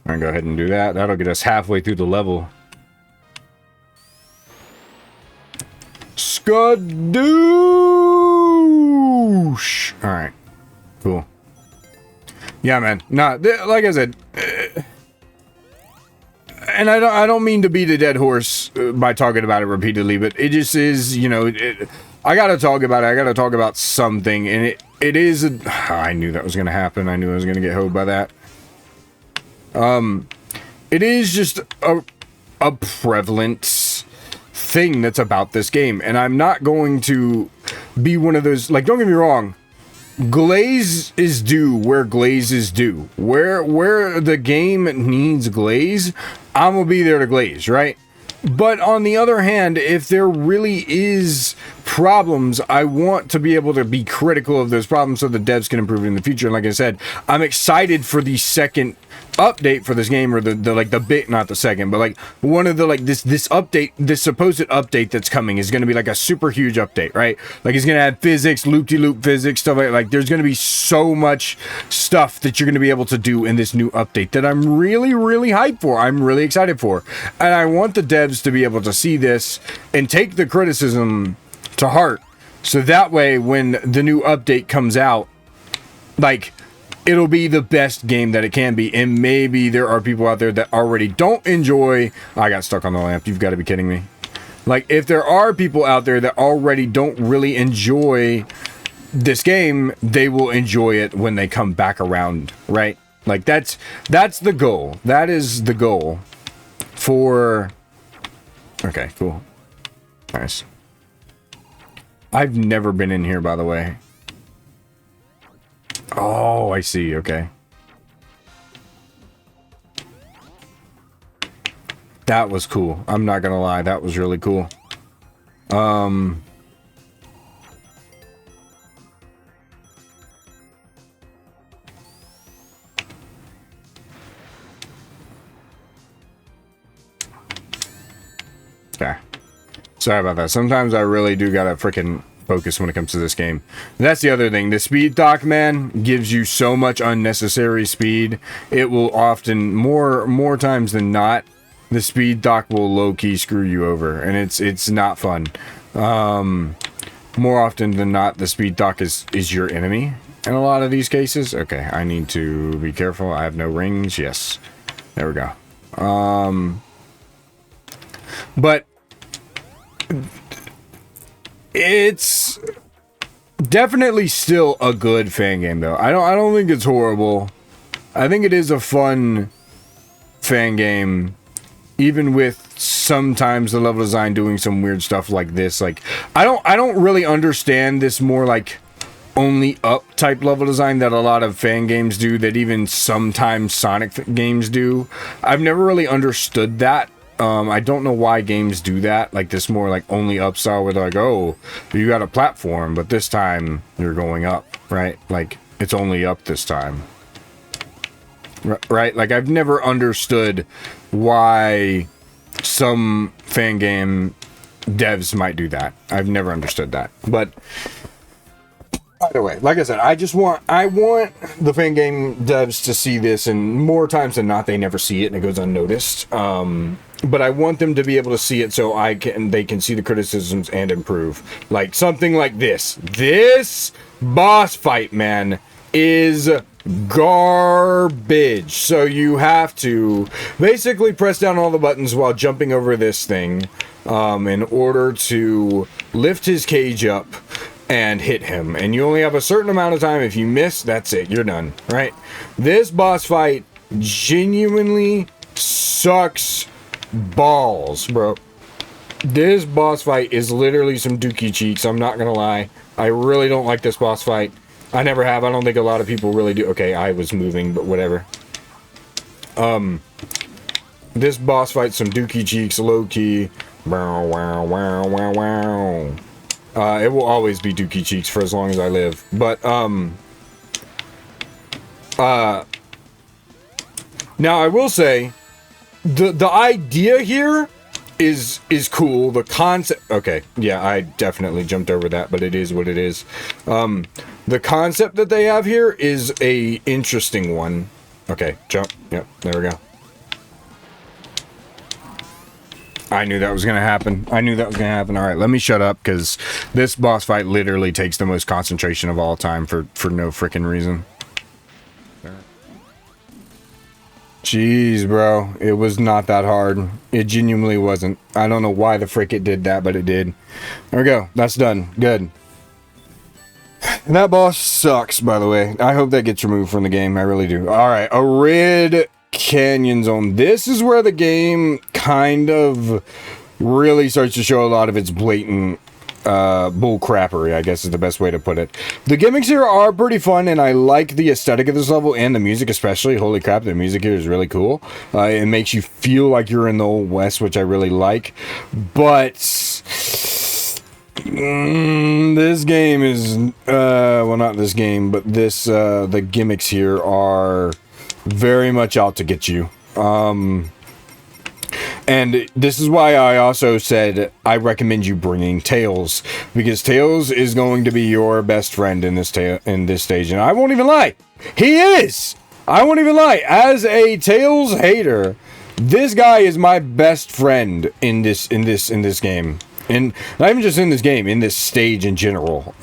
I'll go ahead and do that. That'll get us halfway through the level. Skadoosh! Alright. Cool. Yeah, man. Nah, like I said, and I don't mean to beat a dead horse by talking about it repeatedly, but it just is, you know, I gotta talk about it. I gotta talk about something, and it is I knew that was gonna happen. I knew I was gonna get hoed by that. It is just a prevalent thing that's about this game, and I'm not going to be one of those, like, don't get me wrong, glaze is due where glaze is due. Where the game needs glaze, I'm gonna be there to glaze, right? But on the other hand, if there really is problems, I want to be able to be critical of those problems so the devs can improve it in the future. And like I said, I'm excited for the second update for this game, or not the second, but like one of the, like, this update, this supposed update that's coming is going to be like a super huge update, right? Like, it's going to add physics, loop-de-loop physics, stuff like there's going to be so much stuff that you're going to be able to do in this new update that I'm really, really hyped for. I'm really excited for. And I want the devs to be able to see this and take the criticism to heart. So that way, when the new update comes out, like, it'll be the best game that it can be. And maybe there are people out there that already don't enjoy... I got stuck on the lamp. You've got to be kidding me. Like, if there are people out there that already don't really enjoy this game, they will enjoy it when they come back around, right? Like, that's the goal. That is the goal for... Okay, cool. Nice. I've never been in here, by the way. Oh, I see. Okay. That was cool. I'm not gonna lie. That was really cool. Okay. Sorry about that. Sometimes I really do gotta freaking focus when it comes to this game. That's the other thing. The speed dock, man, gives you so much unnecessary speed. It will often, more times than not, the speed dock will low-key screw you over, and it's not fun. More often than not, the speed dock is your enemy in a lot of these cases. Okay, I need to be careful. I have no rings. Yes. There we go. But it's definitely still a good fan game, though. I don't think it's horrible. I think it is a fun fan game, even with sometimes the level design doing some weird stuff like this. Like, I don't really understand this more like only up type level design that a lot of fan games do, that even sometimes Sonic games do. I've never really understood that. I don't know why games do that, like this more like only up style, where they're like, oh, you got a platform, but this time you're going up, right? Like, it's only up this time. Right? Like, I've never understood why some fan game devs might do that. I've never understood that. But either way, like I said, I want the fan game devs to see this, and more times than not, they never see it and it goes unnoticed. But I want them to be able to see it so they can see the criticisms and improve. Like something like this. This boss fight, man, is garbage. So you have to basically press down all the buttons while jumping over this thing in order to lift his cage up and hit him. And you only have a certain amount of time. If you miss, that's it. You're done, right? This boss fight genuinely sucks balls, bro. This boss fight is literally some dookie cheeks. I'm not gonna lie. I really don't like this boss fight. I never have. I don't think a lot of people really do. Okay, I was moving, but whatever. This boss fight's some dookie cheeks, low key. Wow, wow, wow, wow, wow. It will always be dookie cheeks for as long as I live. But now I will say the idea here is cool. The concept, okay, yeah, I definitely jumped over that, but it is what it is. The concept that they have here is a interesting one. Okay, jump. Yep, there we go. I knew that was gonna happen. I knew that was gonna happen. All right, let me shut up because this boss fight literally takes the most concentration of all time for no freaking reason. Jeez, bro. It was not that hard. It genuinely wasn't. I don't know why the frick it did that, but it did. There we go. That's done. Good. And that boss sucks, by the way. I hope that gets removed from the game. I really do. Alright, a red canyon zone. This is where the game kind of really starts to show a lot of its blatant bull crappery, I guess is the best way to put it. The gimmicks here are pretty fun, and I like the aesthetic of this level and the music especially. Holy crap, the music here is really cool. It makes you feel like you're in the Old West, which I really like. But this game is, well, not this game, but this, the gimmicks here are very much out to get you. And this is why I also said I recommend you bringing Tails, because Tails is going to be your best friend in this stage, and I won't even lie, he is. I won't even lie. As a Tails hater, this guy is my best friend in this game, and not even just in this game, in this stage in general.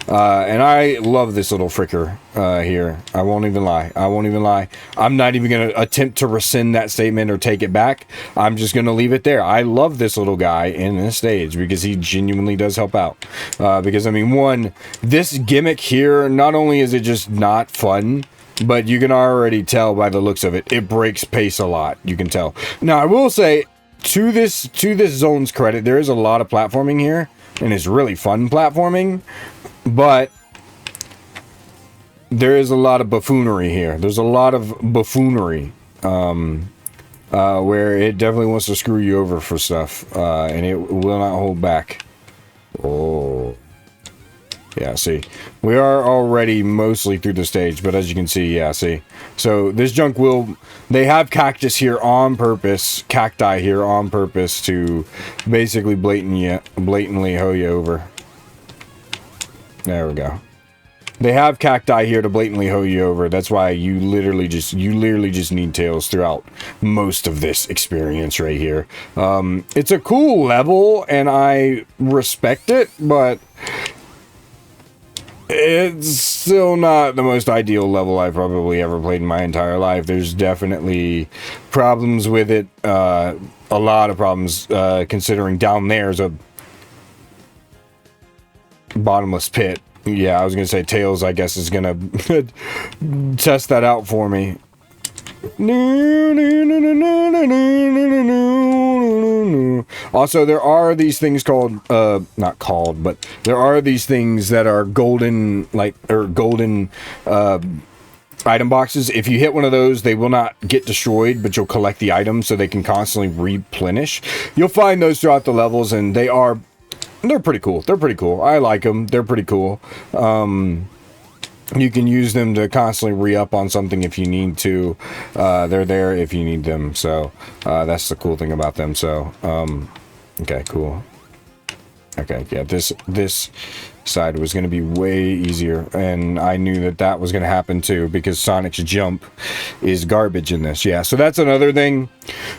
And I love this little fricker here. I won't even lie. I won't even lie. I'm not even going to attempt to rescind that statement or take it back. I'm just going to leave it there. I love this little guy in this stage because he genuinely does help out. Because, I mean, one, this gimmick here, not only is it just not fun, but you can already tell by the looks of it, it breaks pace a lot. You can tell. Now, I will say, to this zone's credit, there is a lot of platforming here, and it's really fun platforming. But there is a lot of buffoonery here. There's a lot of buffoonery where it definitely wants to screw you over for stuff, and it will not hold back. Oh, yeah. See, we are already mostly through the stage, but as you can see, yeah. See, so this junk will. They have cactus here on purpose, cacti here on purpose to basically blatantly hoe you over. There we go. They have cacti here to blatantly hoe you over. That's why you literally just need Tails throughout most of this experience right here. It's a cool level, and I respect it, but it's still not the most ideal level I've probably ever played in my entire life. There's definitely problems with it. A lot of problems, considering down there's a bottomless pit. Yeah, I was gonna say Tails, I guess, is gonna test that out for me. Also, there are these things called, not called, but there are these things that are golden, golden, item boxes. If you hit one of those, they will not get destroyed, but you'll collect the items so they can constantly replenish. You'll find those throughout the levels, and they're pretty cool. They're pretty cool. I like them. They're pretty cool. You can use them to constantly re-up on something if you need to. They're there if you need them. So, that's the cool thing about them. So, okay, cool. Okay, yeah, this side was going to be way easier, and I knew that that was going to happen too, because Sonic's jump is garbage in this. Yeah, so that's another thing.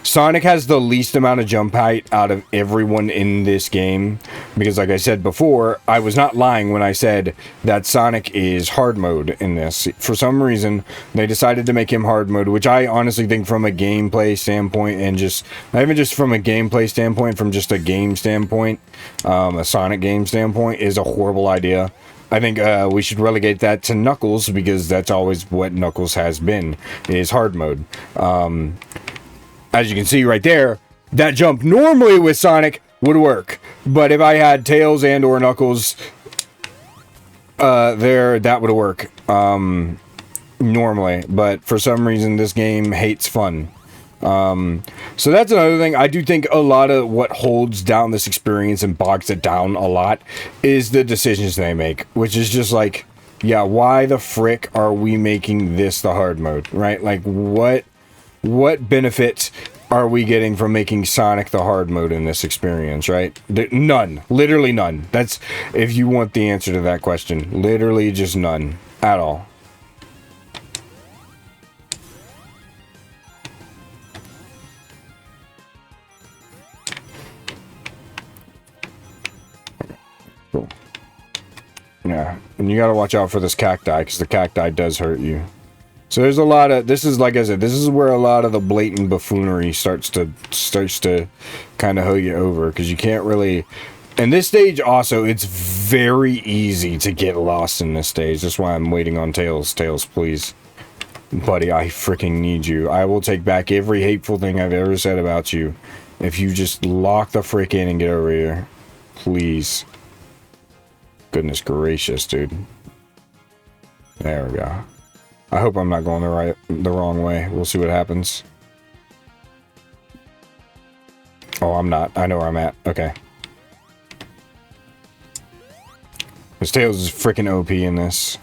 Sonic has the least amount of jump height out of everyone in this game, because like I said before, I was not lying when I said that Sonic is hard mode in this. For some reason, they decided to make him hard mode, which I honestly think from a gameplay standpoint, and just, not even just from a gameplay standpoint, from just a game standpoint, a Sonic game standpoint, is a horrible idea. I think we should relegate that to Knuckles, because that's always what Knuckles has been, is hard mode. As you can see right there, that jump normally with Sonic would work, but if I had Tails and or Knuckles there, that would work normally, but for some reason this game hates fun. So that's another thing. I do think a lot of what holds down this experience and bogs it down a lot is the decisions they make, which is just like, yeah, why the frick are we making this the hard mode, right? Like, what benefit are we getting from making Sonic the hard mode in this experience, right? None. Literally none. That's, if you want the answer to that question. Literally just none. At all. Cool. Yeah, and you gotta watch out for this cacti, because the cacti does hurt you. So there's a lot of, this is, like I said, this is where a lot of the blatant buffoonery starts to kind of hoe you over, because you can't really, and this stage also, it's very easy to get lost in this stage. That's why I'm waiting on Tails. Tails, please. Buddy, I freaking need you. I will take back every hateful thing I've ever said about you if you just lock the frick in and get over here. Please. Goodness gracious, dude. There we go. I hope I'm not going the wrong way. We'll see what happens. Oh, I'm not. I know where I'm at. Okay. Because Tails is freaking OP in this.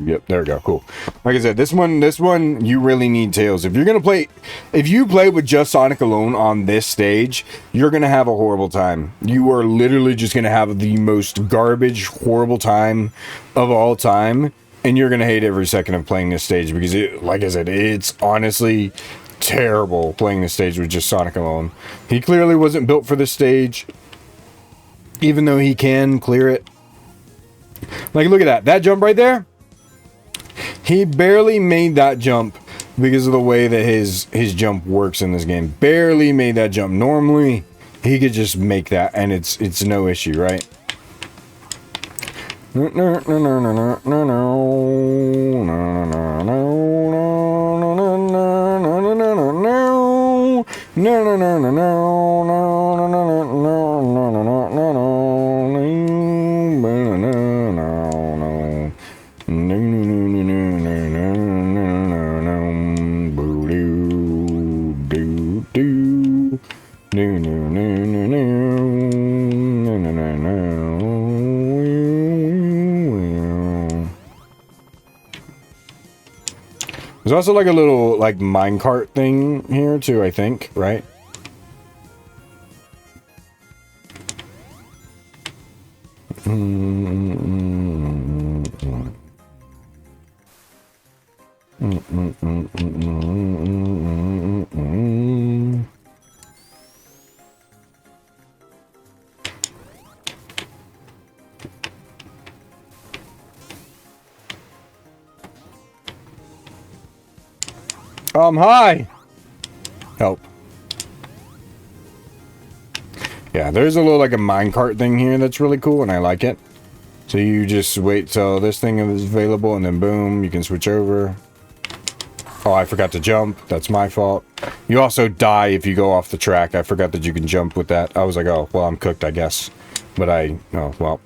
Yep, there we go. Cool. Like I said, this one you really need Tails. If you're gonna play, if you play with just Sonic alone on this stage, you're gonna have a horrible time. You are literally just gonna have the most garbage, horrible time of all time, and you're gonna hate every second of playing this stage, because it, like I said, it's honestly terrible playing this stage with just Sonic alone. He clearly wasn't built for this stage, even though he can clear it. Like, look at that. That jump right there. He barely made that jump because of the way that his jump works in this game. Barely made that jump. Normally, he could just make that, and it's no issue, right? There's also like a little like minecart thing here too, I think, right? Hi! Help. Yeah, there's a little like a minecart thing here that's really cool, and I like it. So you just wait till this thing is available, and then boom, you can switch over. Oh, I forgot to jump. That's my fault. You also die if you go off the track. I forgot that you can jump with that. I was like, oh, well, I'm cooked, I guess. But oh, well.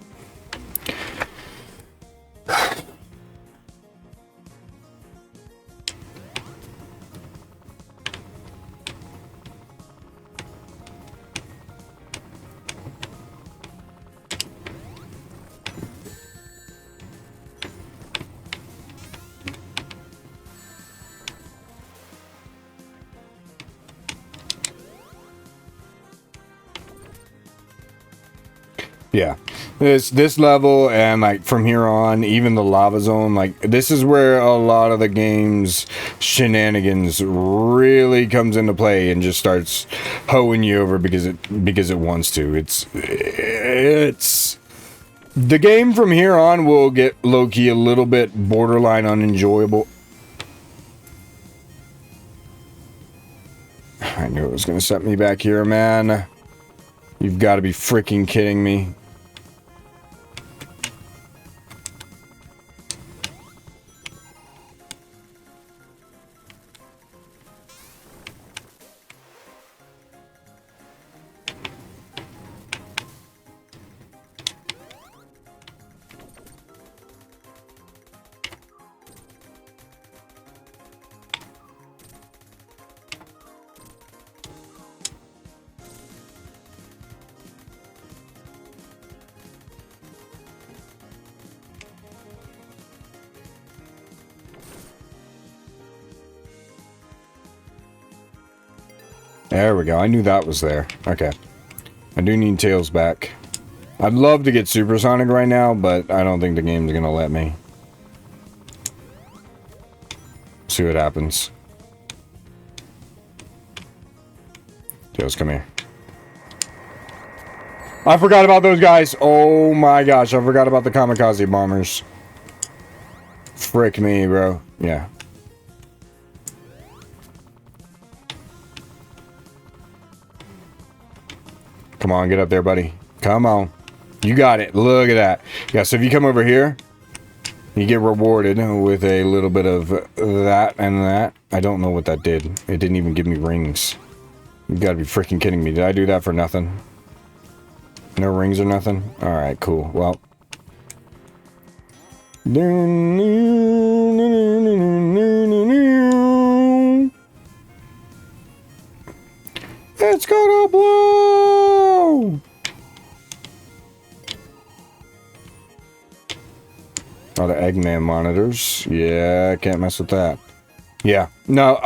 Yeah, this level and like from here on, even the lava zone, like this is where a lot of the game's shenanigans really comes into play and just starts hoeing you over because it wants to. It's the game from here on will get low-key a little bit borderline unenjoyable. I knew it was gonna set me back here, man. You've got to be freaking kidding me. There we go. I knew that was there. Okay. I do need Tails back. I'd love to get Supersonic right now, but I don't think the game's gonna let me. See what happens. Tails, come here. I forgot about those guys. Oh my gosh, I forgot about the kamikaze bombers. Frick me, bro. Yeah. Come on, get up there, buddy. Come on. You got it. Look at that. Yeah, so if you come over here, you get rewarded with a little bit of that and that. I don't know what that did. It didn't even give me rings. You gotta be freaking kidding me. Did I do that for nothing? No rings or nothing? Alright, cool. Well. It's gonna blow! Oh, the Eggman monitors. Yeah, can't mess with that. Yeah. No,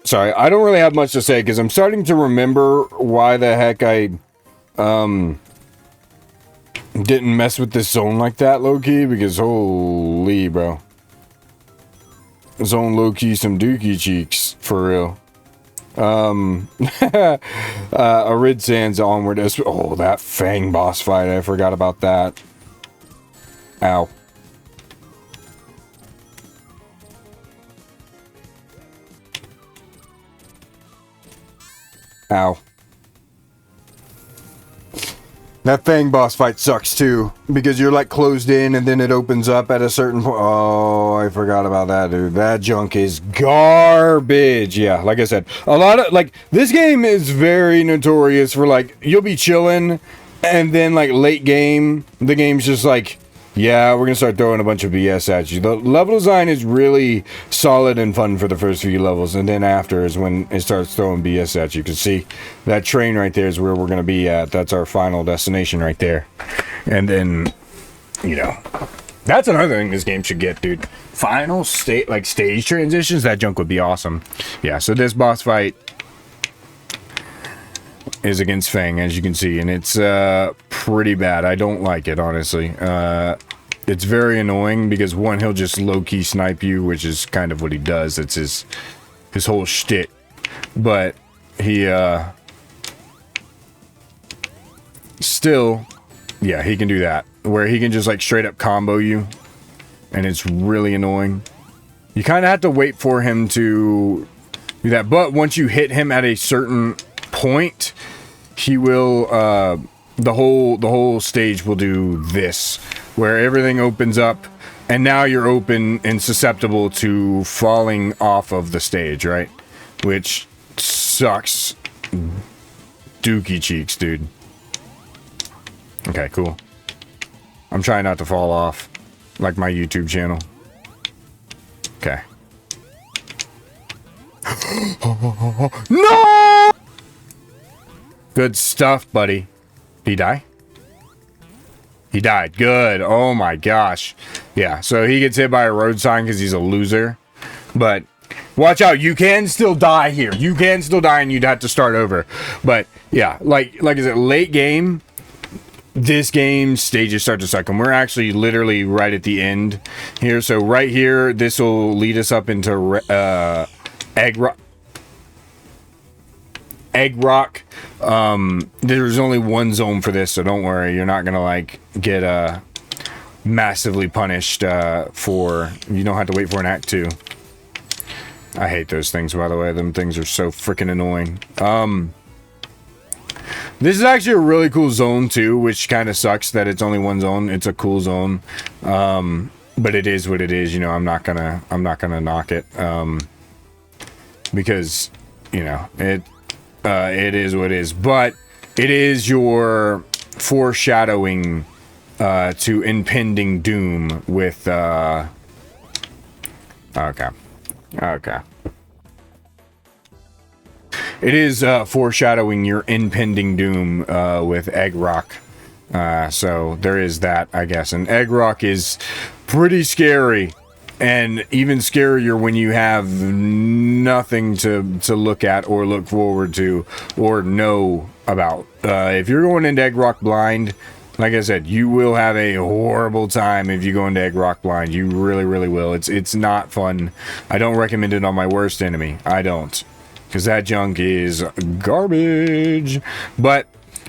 sorry, I don't really have much to say because I'm starting to remember why the heck I didn't mess with this zone like that, low-key, because holy, bro. Zone low-key some dookie cheeks, for real. Arid Sands onward. Oh, that Fang boss fight. I forgot about that. Ow. Ow. That Fang boss fight sucks too, because you're like closed in and then it opens up at a certain point. Oh, I forgot about that, dude. That junk is garbage. Yeah, like I said, a lot of, like, this game is very notorious for, like, you'll be chilling and then, like, late game, the game's just like, yeah, we're gonna start throwing a bunch of BS at you. The level design is really solid and fun for the first few levels, and then after is when it starts throwing BS at you. You can see that train right there is where we're gonna be at. That's our final destination right there. And then, you know, that's another thing this game should get, dude. Final state, like stage transitions, that junk would be awesome. Yeah, so this boss fight is against Fang, as you can see, and it's pretty bad. I don't like it, honestly. It's very annoying because, one, he'll just low-key snipe you, which is kind of what he does. It's his whole shtick. But he still, yeah, he can do that, where he can just like straight up combo you, and it's really annoying. You kind of have to wait for him to do that, but once you hit him at a certain point, he will the whole stage will do this, where everything opens up and now you're open and susceptible to falling off of the stage, right? Which sucks dookie cheeks, dude. Okay, cool. I'm trying not to fall off like my YouTube channel. Okay. No! Good stuff, buddy. Did he die? He died. Good. Oh my gosh. Yeah, so he gets hit by a road sign because he's a loser. But watch out. You can still die here. You can still die and you'd have to start over. But Yeah, like I said, late game, this game stages start to suck, and we're actually literally right at the end here. So right here, this will lead us up into Egg Rock. Egg Rock. There's only one zone for this, so don't worry. You're not gonna like get massively punished for. You don't have to wait for an act 2. I hate those things, by the way. Them things are so freaking annoying. This is actually a really cool zone too, which kind of sucks that it's only one zone. It's a cool zone, but it is what it is. You know, I'm not gonna knock it because you know it is what it is. But it is your foreshadowing to impending doom with. Okay. It is foreshadowing your impending doom with Egg Rock. So there is that, I guess. And Egg Rock is pretty scary. And even scarier when you have nothing to look at or look forward to or know about. If you're going into Egg Rock blind, like I said, you will have a horrible time if you go into Egg Rock blind. You really, really will. It's not fun. I don't recommend it on my worst enemy. I don't. Because that junk is garbage. But,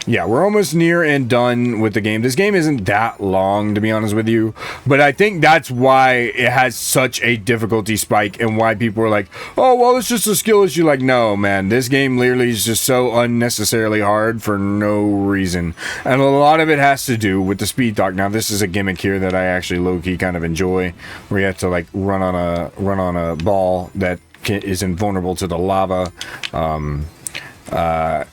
yeah, we're almost near and done with the game. This game isn't that long, to be honest with you. But I think that's why it has such a difficulty spike and why people are like, oh, well, it's just a skill issue. Like, no, man. This game literally is just so unnecessarily hard for no reason. And a lot of it has to do with the speed talk. Now, this is a gimmick here that I actually low-key kind of enjoy. Where you have to, like, run on a ball that is invulnerable to the lava,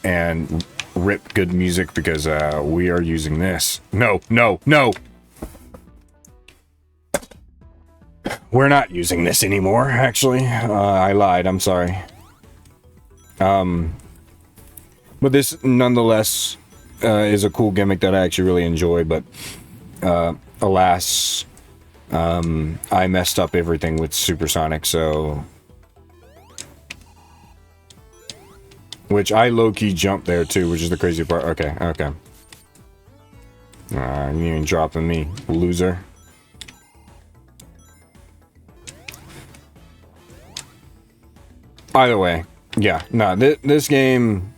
and rip good music because we are using this. No. We're not using this anymore, actually. I lied, I'm sorry. But this, nonetheless, is a cool gimmick that I actually really enjoy, but alas, I messed up everything with Supersonic, so... Which I low-key jumped there too, which is the crazy part. Okay. You ain't even dropping me, loser. Either way, yeah, no, this game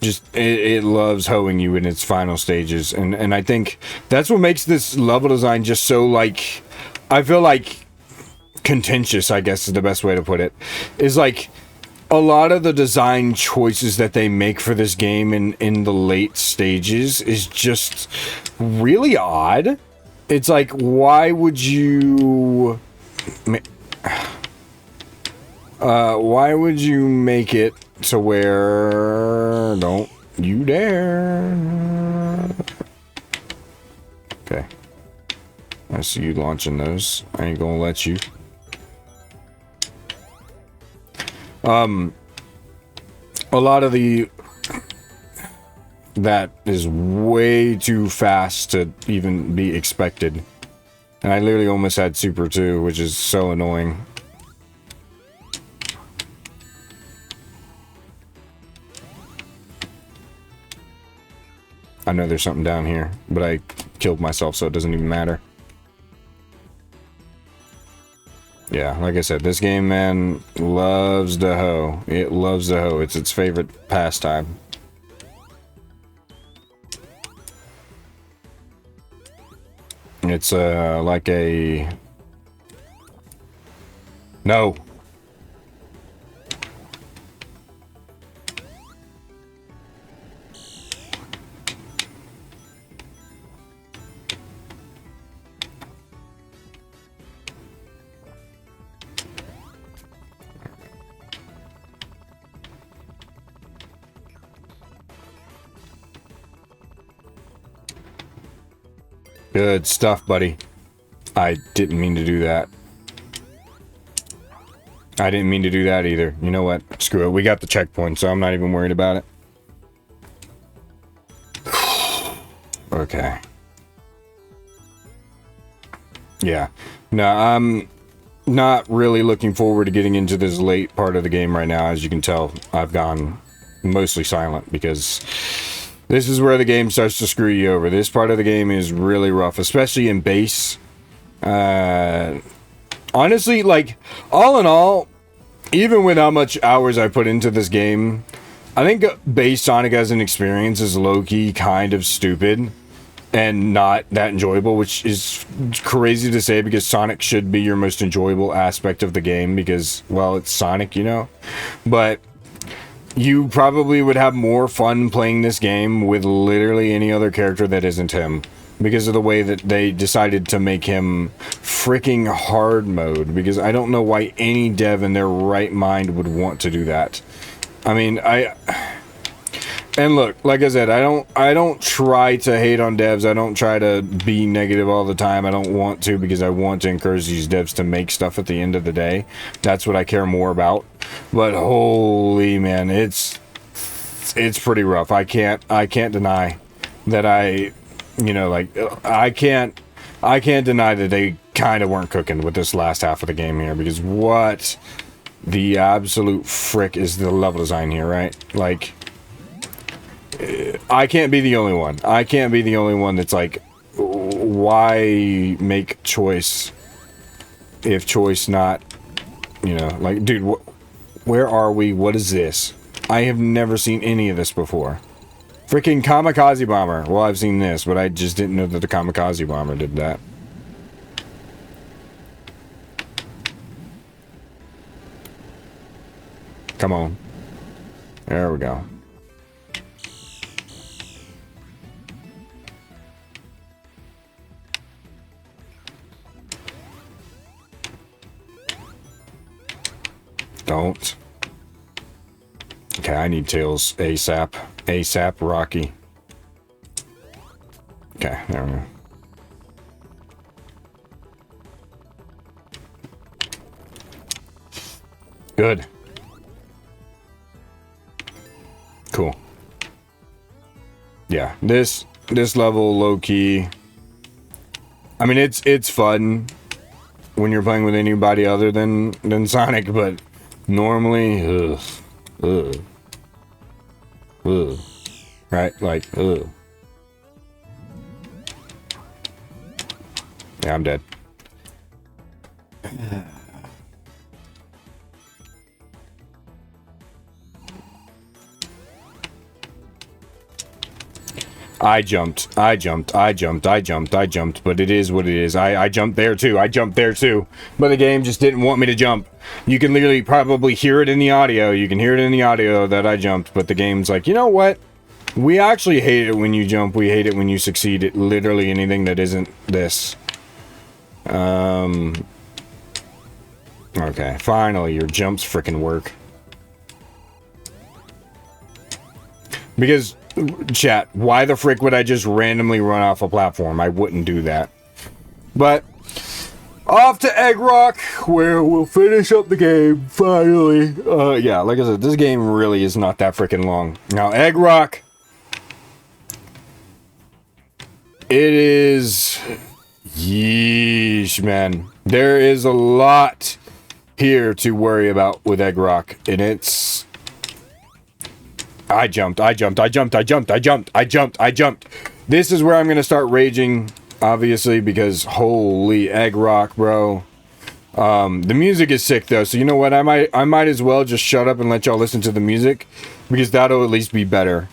just it loves hoeing you in its final stages, and I think that's what makes this level design just so like, I feel like contentious, I guess is the best way to put it, is like. A lot of the design choices that they make for this game in the late stages is just really odd. It's like, why would you... why would you make it to where... Don't you dare... Okay. I see you launching those. I ain't gonna let you. A lot of that is way too fast to even be expected. And I literally almost had Super 2, which is so annoying. I know there's something down here, but I killed myself, so it doesn't even matter. Yeah, like I said, this game, man, loves the hoe. It loves the hoe. It's its favorite pastime. It's, like a... No! Good stuff, buddy. I didn't mean to do that. I didn't mean to do that either. You know what? Screw it. We got the checkpoint, so I'm not even worried about it. Okay. Yeah. No, I'm not really looking forward to getting into this late part of the game right now. As you can tell, I've gone mostly silent, because this is where the game starts to screw you over. This part of the game is really rough, especially in base. Honestly, like, all in all, even with how much hours I put into this game, I think base Sonic as an experience is low-key kind of stupid and not that enjoyable, which is crazy to say because Sonic should be your most enjoyable aspect of the game because, well, it's Sonic, you know? But you probably would have more fun playing this game with literally any other character that isn't him, because of the way that they decided to make him freaking hard mode, because I don't know why any dev in their right mind would want to do that. I mean, and look, like I said, I don't try to hate on devs. I don't try to be negative all the time. I don't want to, because I want to encourage these devs to make stuff at the end of the day. That's what I care more about. But holy man, it's pretty rough. I can't deny that I can't deny that they kind of weren't cooking with this last half of the game here, because what the absolute frick is the level design here, right? Like, I can't be the only one. I can't be the only one that's like, why make choice if choice not, you know, like, dude, where are we? What is this? I have never seen any of this before. Freaking kamikaze bomber. Well, I've seen this, but I just didn't know that the kamikaze bomber did that. Come on. There we go. Don't. Okay, I need Tails ASAP. ASAP Rocky. Okay, there we go. Good. Cool. Yeah, this level low key. I mean, it's fun when you're playing with anybody other than Sonic, but normally, right? Like, yeah, I'm dead. I jumped, but it is what it is. I jumped there too, but the game just didn't want me to jump. You can literally probably hear it in the audio. You can hear it in the audio that I jumped, but the game's like, you know what? We actually hate it when you jump. We hate it when you succeed at literally anything that isn't this. Okay, finally, your jumps frickin' work. Because, chat, why the frick would I just randomly run off a platform? I wouldn't do that. But, off to Egg Rock, where we'll finish up the game, finally. Yeah, like I said, this game really is not that freaking long. Now, Egg Rock, it is... Yeesh, man. There is a lot here to worry about with Egg Rock, and it's... I jumped. This is where I'm gonna start raging, obviously, because holy Egg Rock, bro. The music is sick though, so you know what? I might as well just shut up and let y'all listen to the music, because that'll at least be better.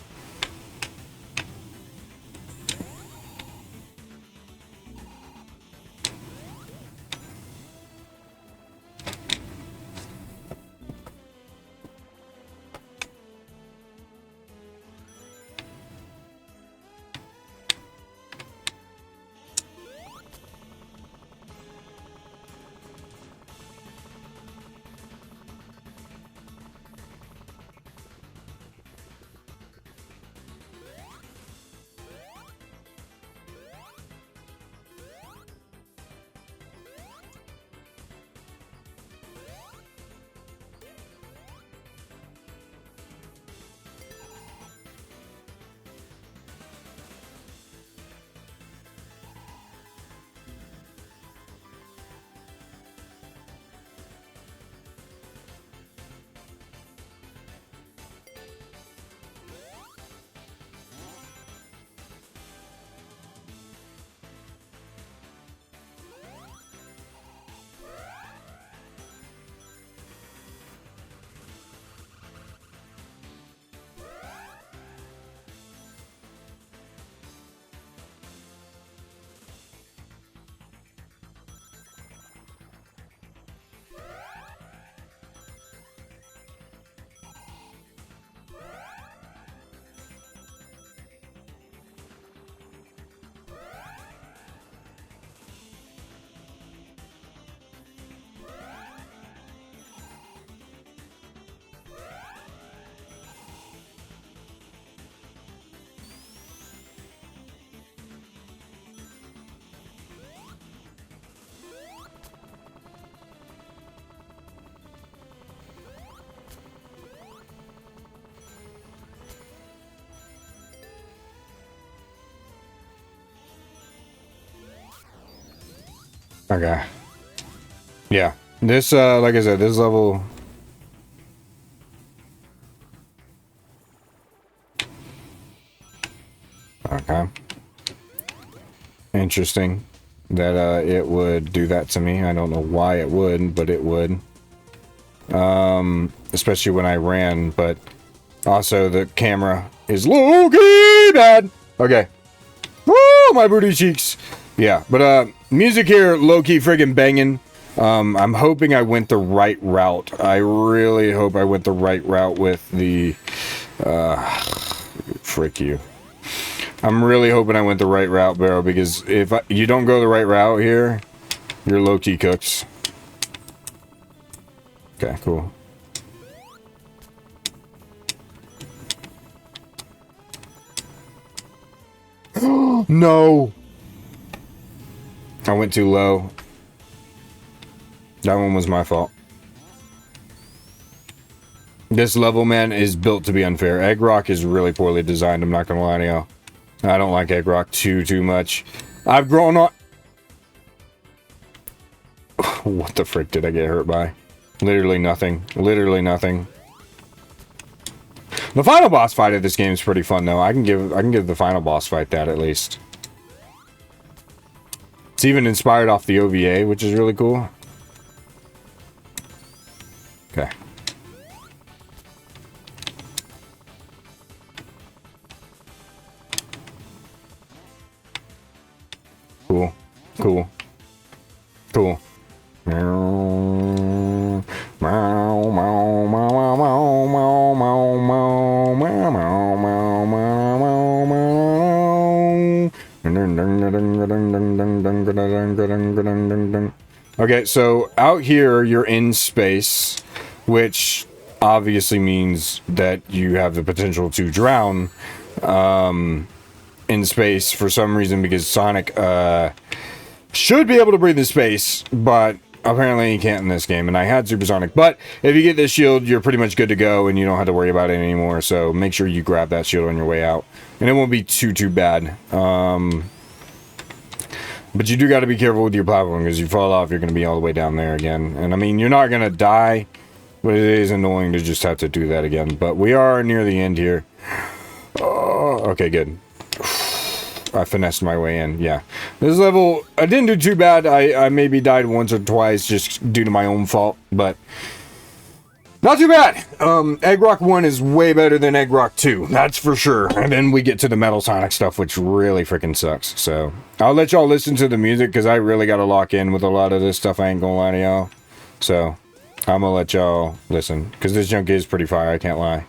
Okay. Yeah. This, like I said, this level... Okay. Interesting that it would do that to me. I don't know why it would, but it would. Especially when I ran, but also the camera is low-key bad. Okay. Woo, my booty cheeks. Yeah, but music here, low-key friggin' banging. I'm hoping I went the right route. I really hope I went the right route with the... frick you. I'm really hoping I went the right route, Barrow, because if you don't go the right route here, you're low-key cooks. Okay, cool. No! I went too low. That one was my fault. This level, man, is built to be unfair. Egg Rock is really poorly designed, I'm not gonna lie to you. I don't like Egg Rock too much. I've grown up... What the frick did I get hurt by? Literally nothing. Literally nothing. The final boss fight of this game is pretty fun, though. I can give the final boss fight that, at least. It's even inspired off the OVA, which is really cool. Okay. Cool. Cool. Cool. Okay, so out here you're in space, which obviously means that you have the potential to drown in space for some reason, because Sonic should be able to breathe in space, but apparently he can't in this game, and I had Supersonic. But if you get this shield, you're pretty much good to go, and you don't have to worry about it anymore, so make sure you grab that shield on your way out, and it won't be too bad. But you do got to be careful with your platform, because you fall off, you're going to be all the way down there again. And I mean, you're not going to die, but it is annoying to just have to do that again. But we are near the end here. Oh, okay, good. I finessed my way in, yeah. This level, I didn't do too bad. I maybe died once or twice just due to my own fault, but not too bad. Egg Rock 1 is way better than Egg Rock 2, that's for sure. And then we get to the Metal Sonic stuff, which really freaking sucks. So, I'll let y'all listen to the music, because I really got to lock in with a lot of this stuff, I ain't gonna lie to y'all. So, I'm gonna let y'all listen, because this junk is pretty fire, I can't lie.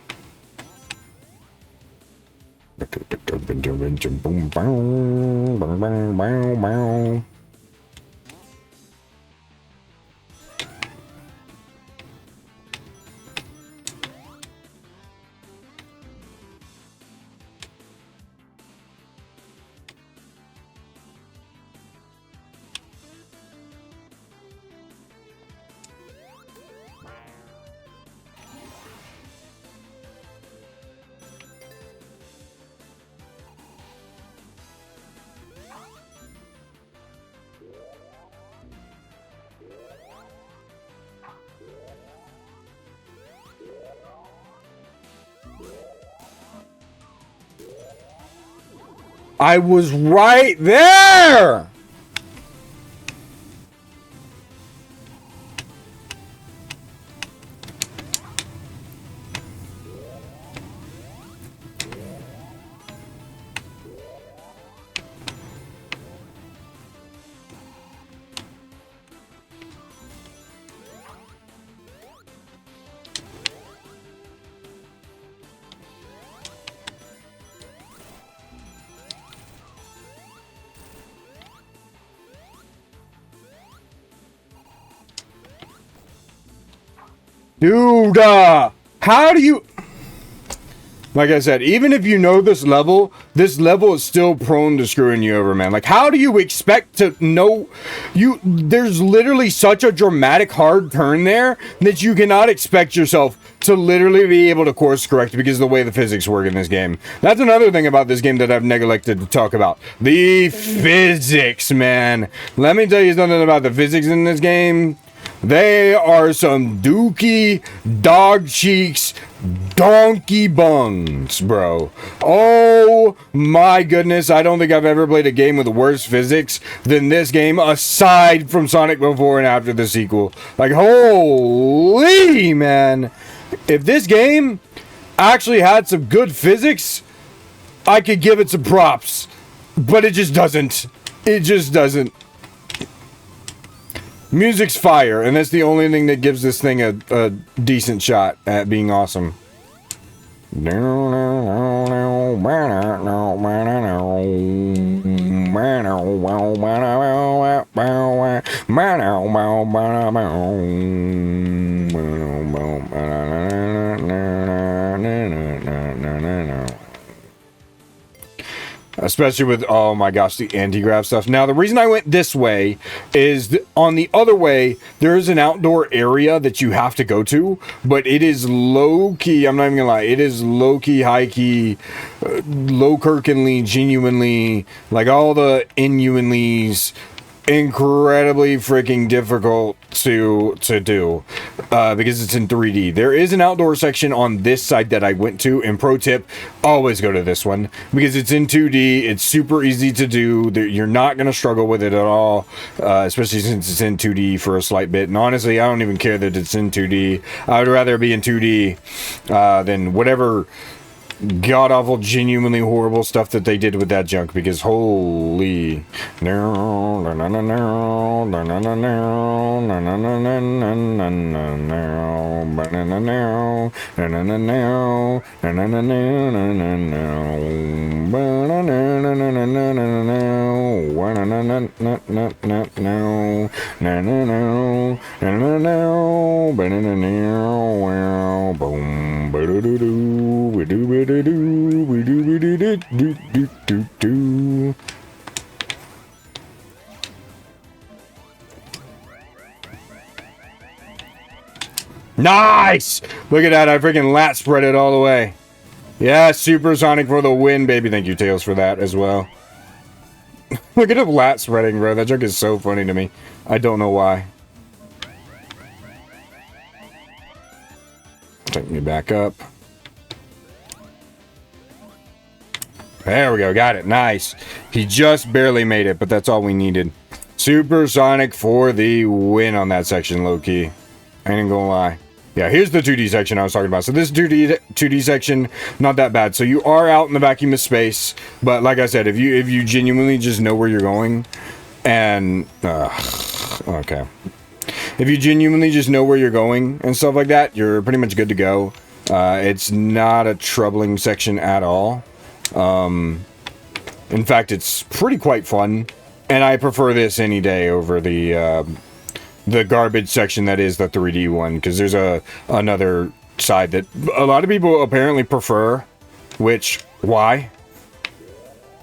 I was right there! Dude, how do you... Like I said, even if you know this level, this level is still prone to screwing you over, man. Like, how do you expect to know there's literally such a dramatic hard turn there that you cannot expect yourself to literally be able to course correct because of the way the physics work in this game. That's another thing about this game that I've neglected to talk about. The physics, man. Let me tell you something about the physics in this game. They are some dookie, dog cheeks, donkey bungs, bro. Oh my goodness, I don't think I've ever played a game with worse physics than this game, aside from Sonic before and after the sequel. Like, holy, man. If this game actually had some good physics, I could give it some props. But it just doesn't. It just doesn't. Music's fire, and that's the only thing that gives this thing a decent shot at being awesome. Especially with, oh my gosh, the anti-grav stuff. Now, the reason I went this way is on the other way, there is an outdoor area that you have to go to, but it is low-key, I'm not even gonna lie, it is low-key, high-key, low-kirkinly, genuinely, like all the inhumanlys, incredibly freaking difficult to do because it's in 3D. There is an outdoor section on this side that I went to, and pro tip, always go to this one because it's in 2D. It's super easy to do. You're not going to struggle with it at all, especially since it's in 2D for a slight bit. And honestly, I don't even care that it's in 2D. I would rather be in 2D than whatever god-awful, genuinely horrible stuff that they did with that junk, because holy... Nice! Look at that, I freaking lat spread it all the way. Yeah, Supersonic for the win, baby. Thank you, Tails, for that as well. Look at him lat spreading, bro. That joke is so funny to me. I don't know why. Take me back up. There we go, got it, nice. He just barely made it, but that's all we needed. Supersonic for the win on that section, low-key. I ain't gonna lie. Yeah, here's the 2D section I was talking about. So this 2D section, not that bad. So you are out in the vacuum of space, but like I said, if you genuinely just know where you're going, and okay. If you genuinely just know where you're going and stuff like that, you're pretty much good to go. It's not a troubling section at all. In fact, it's pretty quite fun, and I prefer this any day over the garbage section that is the 3D one, because there's another side that a lot of people apparently prefer, which, why?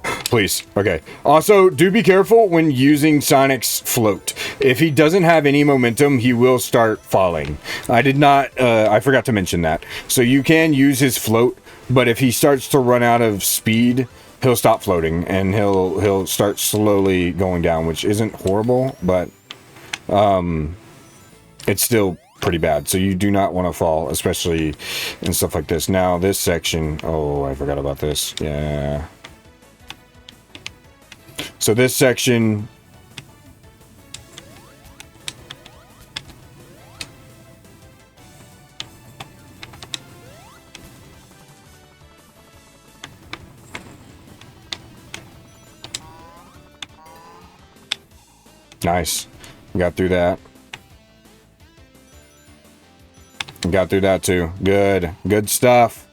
Please. Okay. Also, do be careful when using Sonic's float. If he doesn't have any momentum, he will start falling. I forgot to mention that. So you can use his float, but if he starts to run out of speed, he'll stop floating and he'll start slowly going down, which isn't horrible, but it's still pretty bad. So you do not want to fall, especially in stuff like this. Now this section, oh, I forgot about this. Yeah. So this section, nice. Got through that. Got through that too. Good. Good stuff.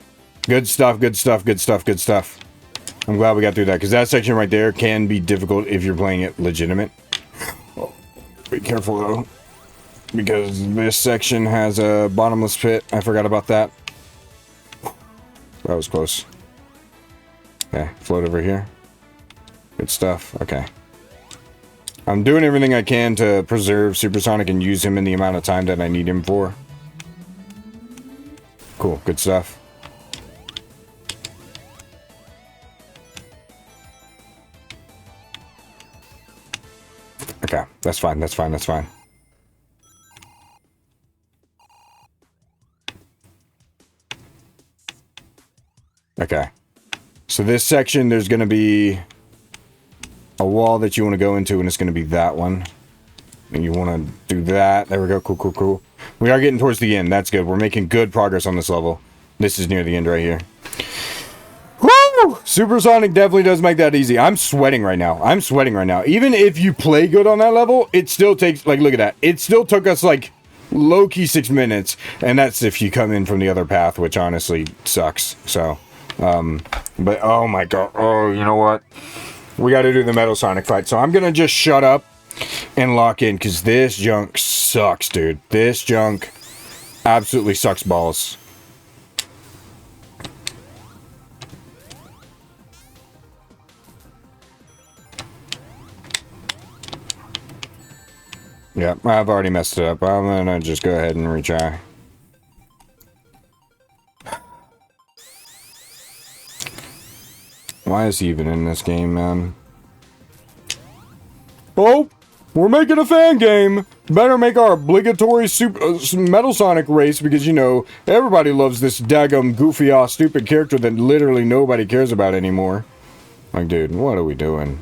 Good stuff, good stuff, good stuff, good stuff. I'm glad we got through that, because that section right there can be difficult if you're playing it legitimate. Oh, be careful though, because this section has a bottomless pit. I forgot about that. That was close. Okay, float over here. Good stuff. Okay. I'm doing everything I can to preserve Supersonic and use him in the amount of time that I need him for. Cool, good stuff. Okay, that's fine, that's fine, that's fine. Okay. So this section, there's going to be a wall that you want to go into, and it's going to be that one. And you want to do that. There we go. Cool, cool, cool. We are getting towards the end. That's good. We're making good progress on this level. This is near the end right here. Woo! Supersonic definitely does make that easy. I'm sweating right now. I'm sweating right now. Even if you play good on that level, it still takes, like, look at that. It still took us, like, low-key 6 minutes. And that's if you come in from the other path, which honestly sucks. So, but, oh my god. Oh, you know what? We got to do the Metal Sonic fight. So I'm going to just shut up and lock in, because this junk sucks, dude. This junk absolutely sucks balls. Yep, I've already messed it up. I'm gonna just go ahead and retry. Why is he even in this game, man? Oh, we're making a fan game. Better make our obligatory Metal Sonic race, because, you know, everybody loves this daggum goofy-ass stupid character that literally nobody cares about anymore. Like, dude, what are we doing?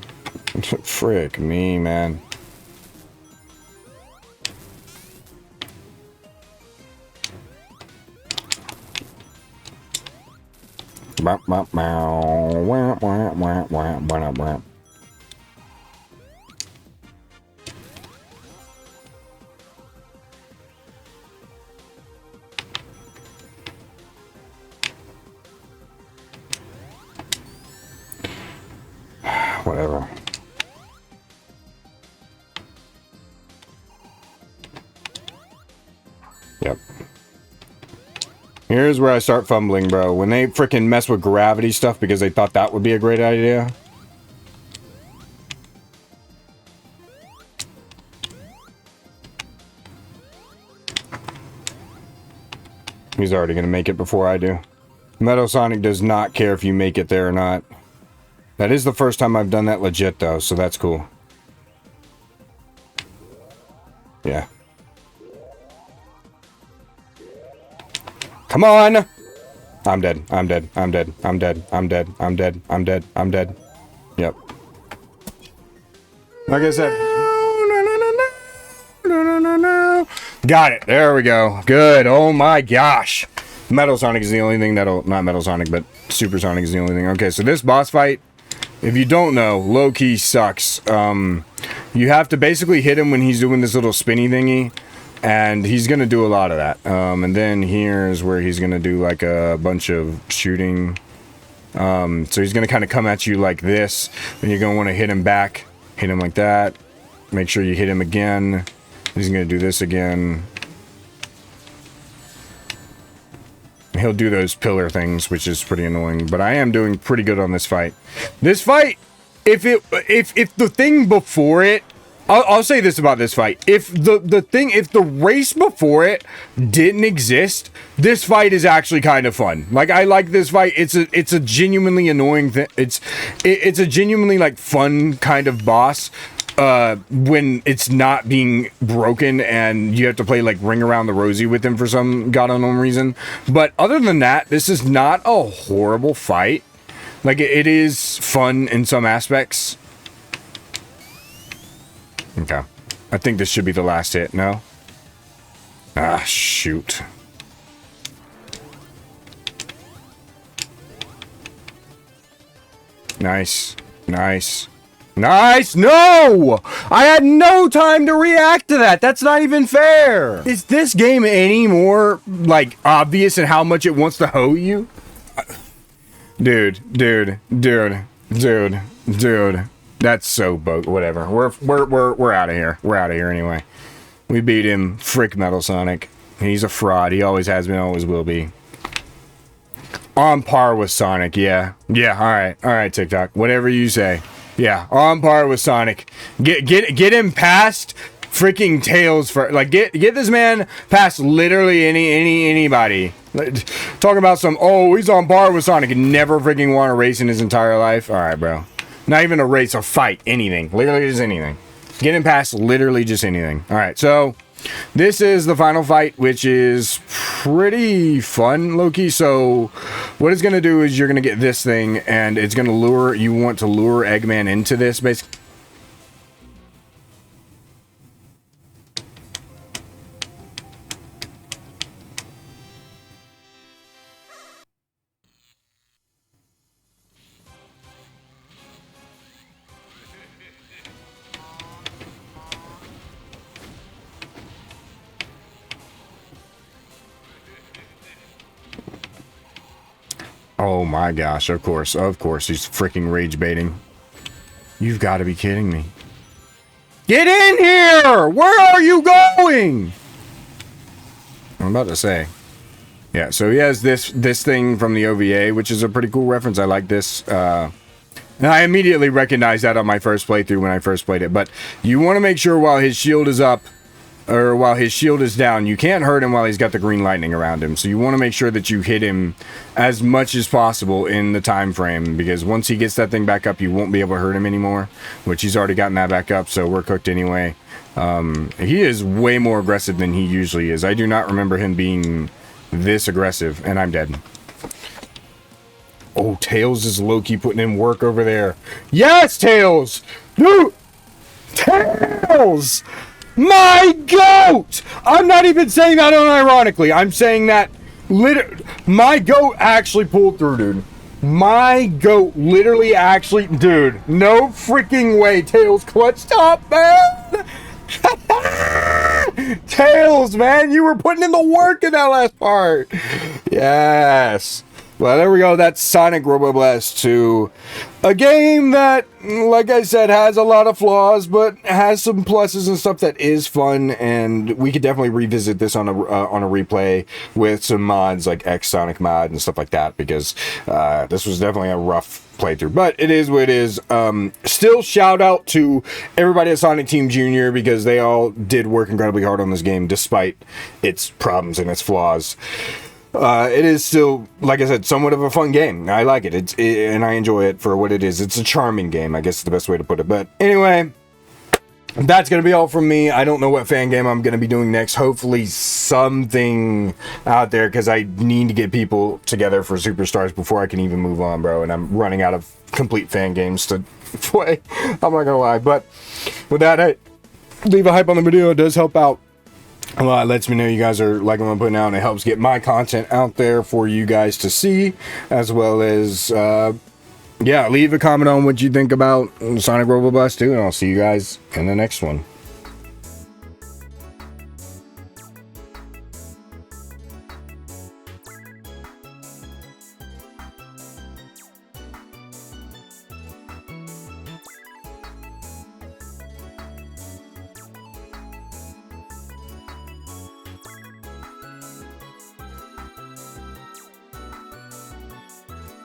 Frick me, man. Whatever. Yep. Here's where I start fumbling, bro. When they freaking mess with gravity stuff because they thought that would be a great idea. He's already gonna make it before I do. Metal Sonic does not care if you make it there or not. That is the first time I've done that legit, though, so that's cool. Yeah. Come on! I'm dead. I'm dead. I'm dead. I'm dead. I'm dead. I'm dead. I'm dead. I'm dead. Yep. Like I said. Got it. There we go. Good. Oh my gosh. Metal Sonic is the only thing that'll... Not Metal Sonic, but Supersonic is the only thing. Okay, so this boss fight, if you don't know, low-key sucks. You have to basically hit him when he's doing this little spinny thingy. And he's going to do a lot of that. And then here's where he's going to do like a bunch of shooting. So he's going to kind of come at you like this. Then you're going to want to hit him back. Hit him like that. Make sure you hit him again. He's going to do this again. He'll do those pillar things, which is pretty annoying. But I am doing pretty good on this fight. This fight, if the thing before it, I'll say this about this fight. If the race before it didn't exist, this fight is actually kind of fun. Like, I like this fight. It's a genuinely annoying thing. It's a genuinely, like, fun kind of boss. When it's not being broken and you have to play, like, Ring Around the Rosie with him for some god unknown reason. But other than that, this is not a horrible fight. Like, it is fun in some aspects. Okay. I think this should be the last hit, no? Ah, shoot. Nice. Nice. Nice! No! I had no time to react to that! That's not even fair! Is this game any more, like, obvious in how much it wants to hoe you? Dude. That's so whatever. We're out of here. We're out of here anyway. We beat him. Frick Metal Sonic. He's a fraud. He always has been, always will be. On par with Sonic, yeah. Yeah, all right, TikTok. Whatever you say. Yeah, on par with Sonic. Get him past freaking Tails for like get this man past literally anybody. Talk about he's on par with Sonic and never freaking won a race in his entire life. All right, bro. Not even a race, a fight, anything. Literally just anything. Get him past literally just anything. All right, so this is the final fight, which is pretty fun, Loki. So what it's going to do is you're going to get this thing, and it's going to you want to lure Eggman into this, basically. Oh my gosh, of course, he's freaking rage baiting. You've got to be kidding me. Get in here! Where are you going? I'm about to say. Yeah, so he has this thing from the OVA, which is a pretty cool reference. I like this. And I immediately recognized that on my first playthrough when I first played it. But you want to make sure while his shield is up, or while his shield is down, you can't hurt him while he's got the green lightning around him. So you want to make sure that you hit him as much as possible in the time frame, because once he gets that thing back up, you won't be able to hurt him anymore, which he's already gotten that back up, so we're cooked anyway. He is way more aggressive than he usually is. I do not remember him being this aggressive, and I'm dead. Oh, Tails is low-key putting in work over there. Yes, Tails! No! Tails! My goat! I'm not even saying that unironically. I'm saying that my goat actually pulled through, dude. My goat literally actually... Dude, no freaking way. Tails clutched up, man! Tails, man, you were putting in the work in that last part. Yes. Well, there we go. That's Sonic Robo Blast 2. A game that, like I said, has a lot of flaws, but has some pluses and stuff that is fun, and we could definitely revisit this on a replay with some mods like X Sonic mod and stuff like that, because this was definitely a rough playthrough, but it is what it is. Still shout out to everybody at Sonic Team Junior, because they all did work incredibly hard on this game despite its problems and its flaws. It is still, like I said, somewhat of a fun game. I like it. And I enjoy it for what it is. It's a charming game, I guess is the best way to put it. But anyway, that's going to be all from me. I don't know what fan game I'm going to be doing next. Hopefully something out there, because I need to get people together for Superstars before I can even move on, bro. And I'm running out of complete fan games to play. I'm not going to lie. But with that, hey, leave a hype on the video. It does help out. Well, it lets me know you guys are liking what I'm putting out, and it helps get my content out there for you guys to see, as well as, yeah, leave a comment on what you think about Sonic Robo Blast 2, and I'll see you guys in the next one.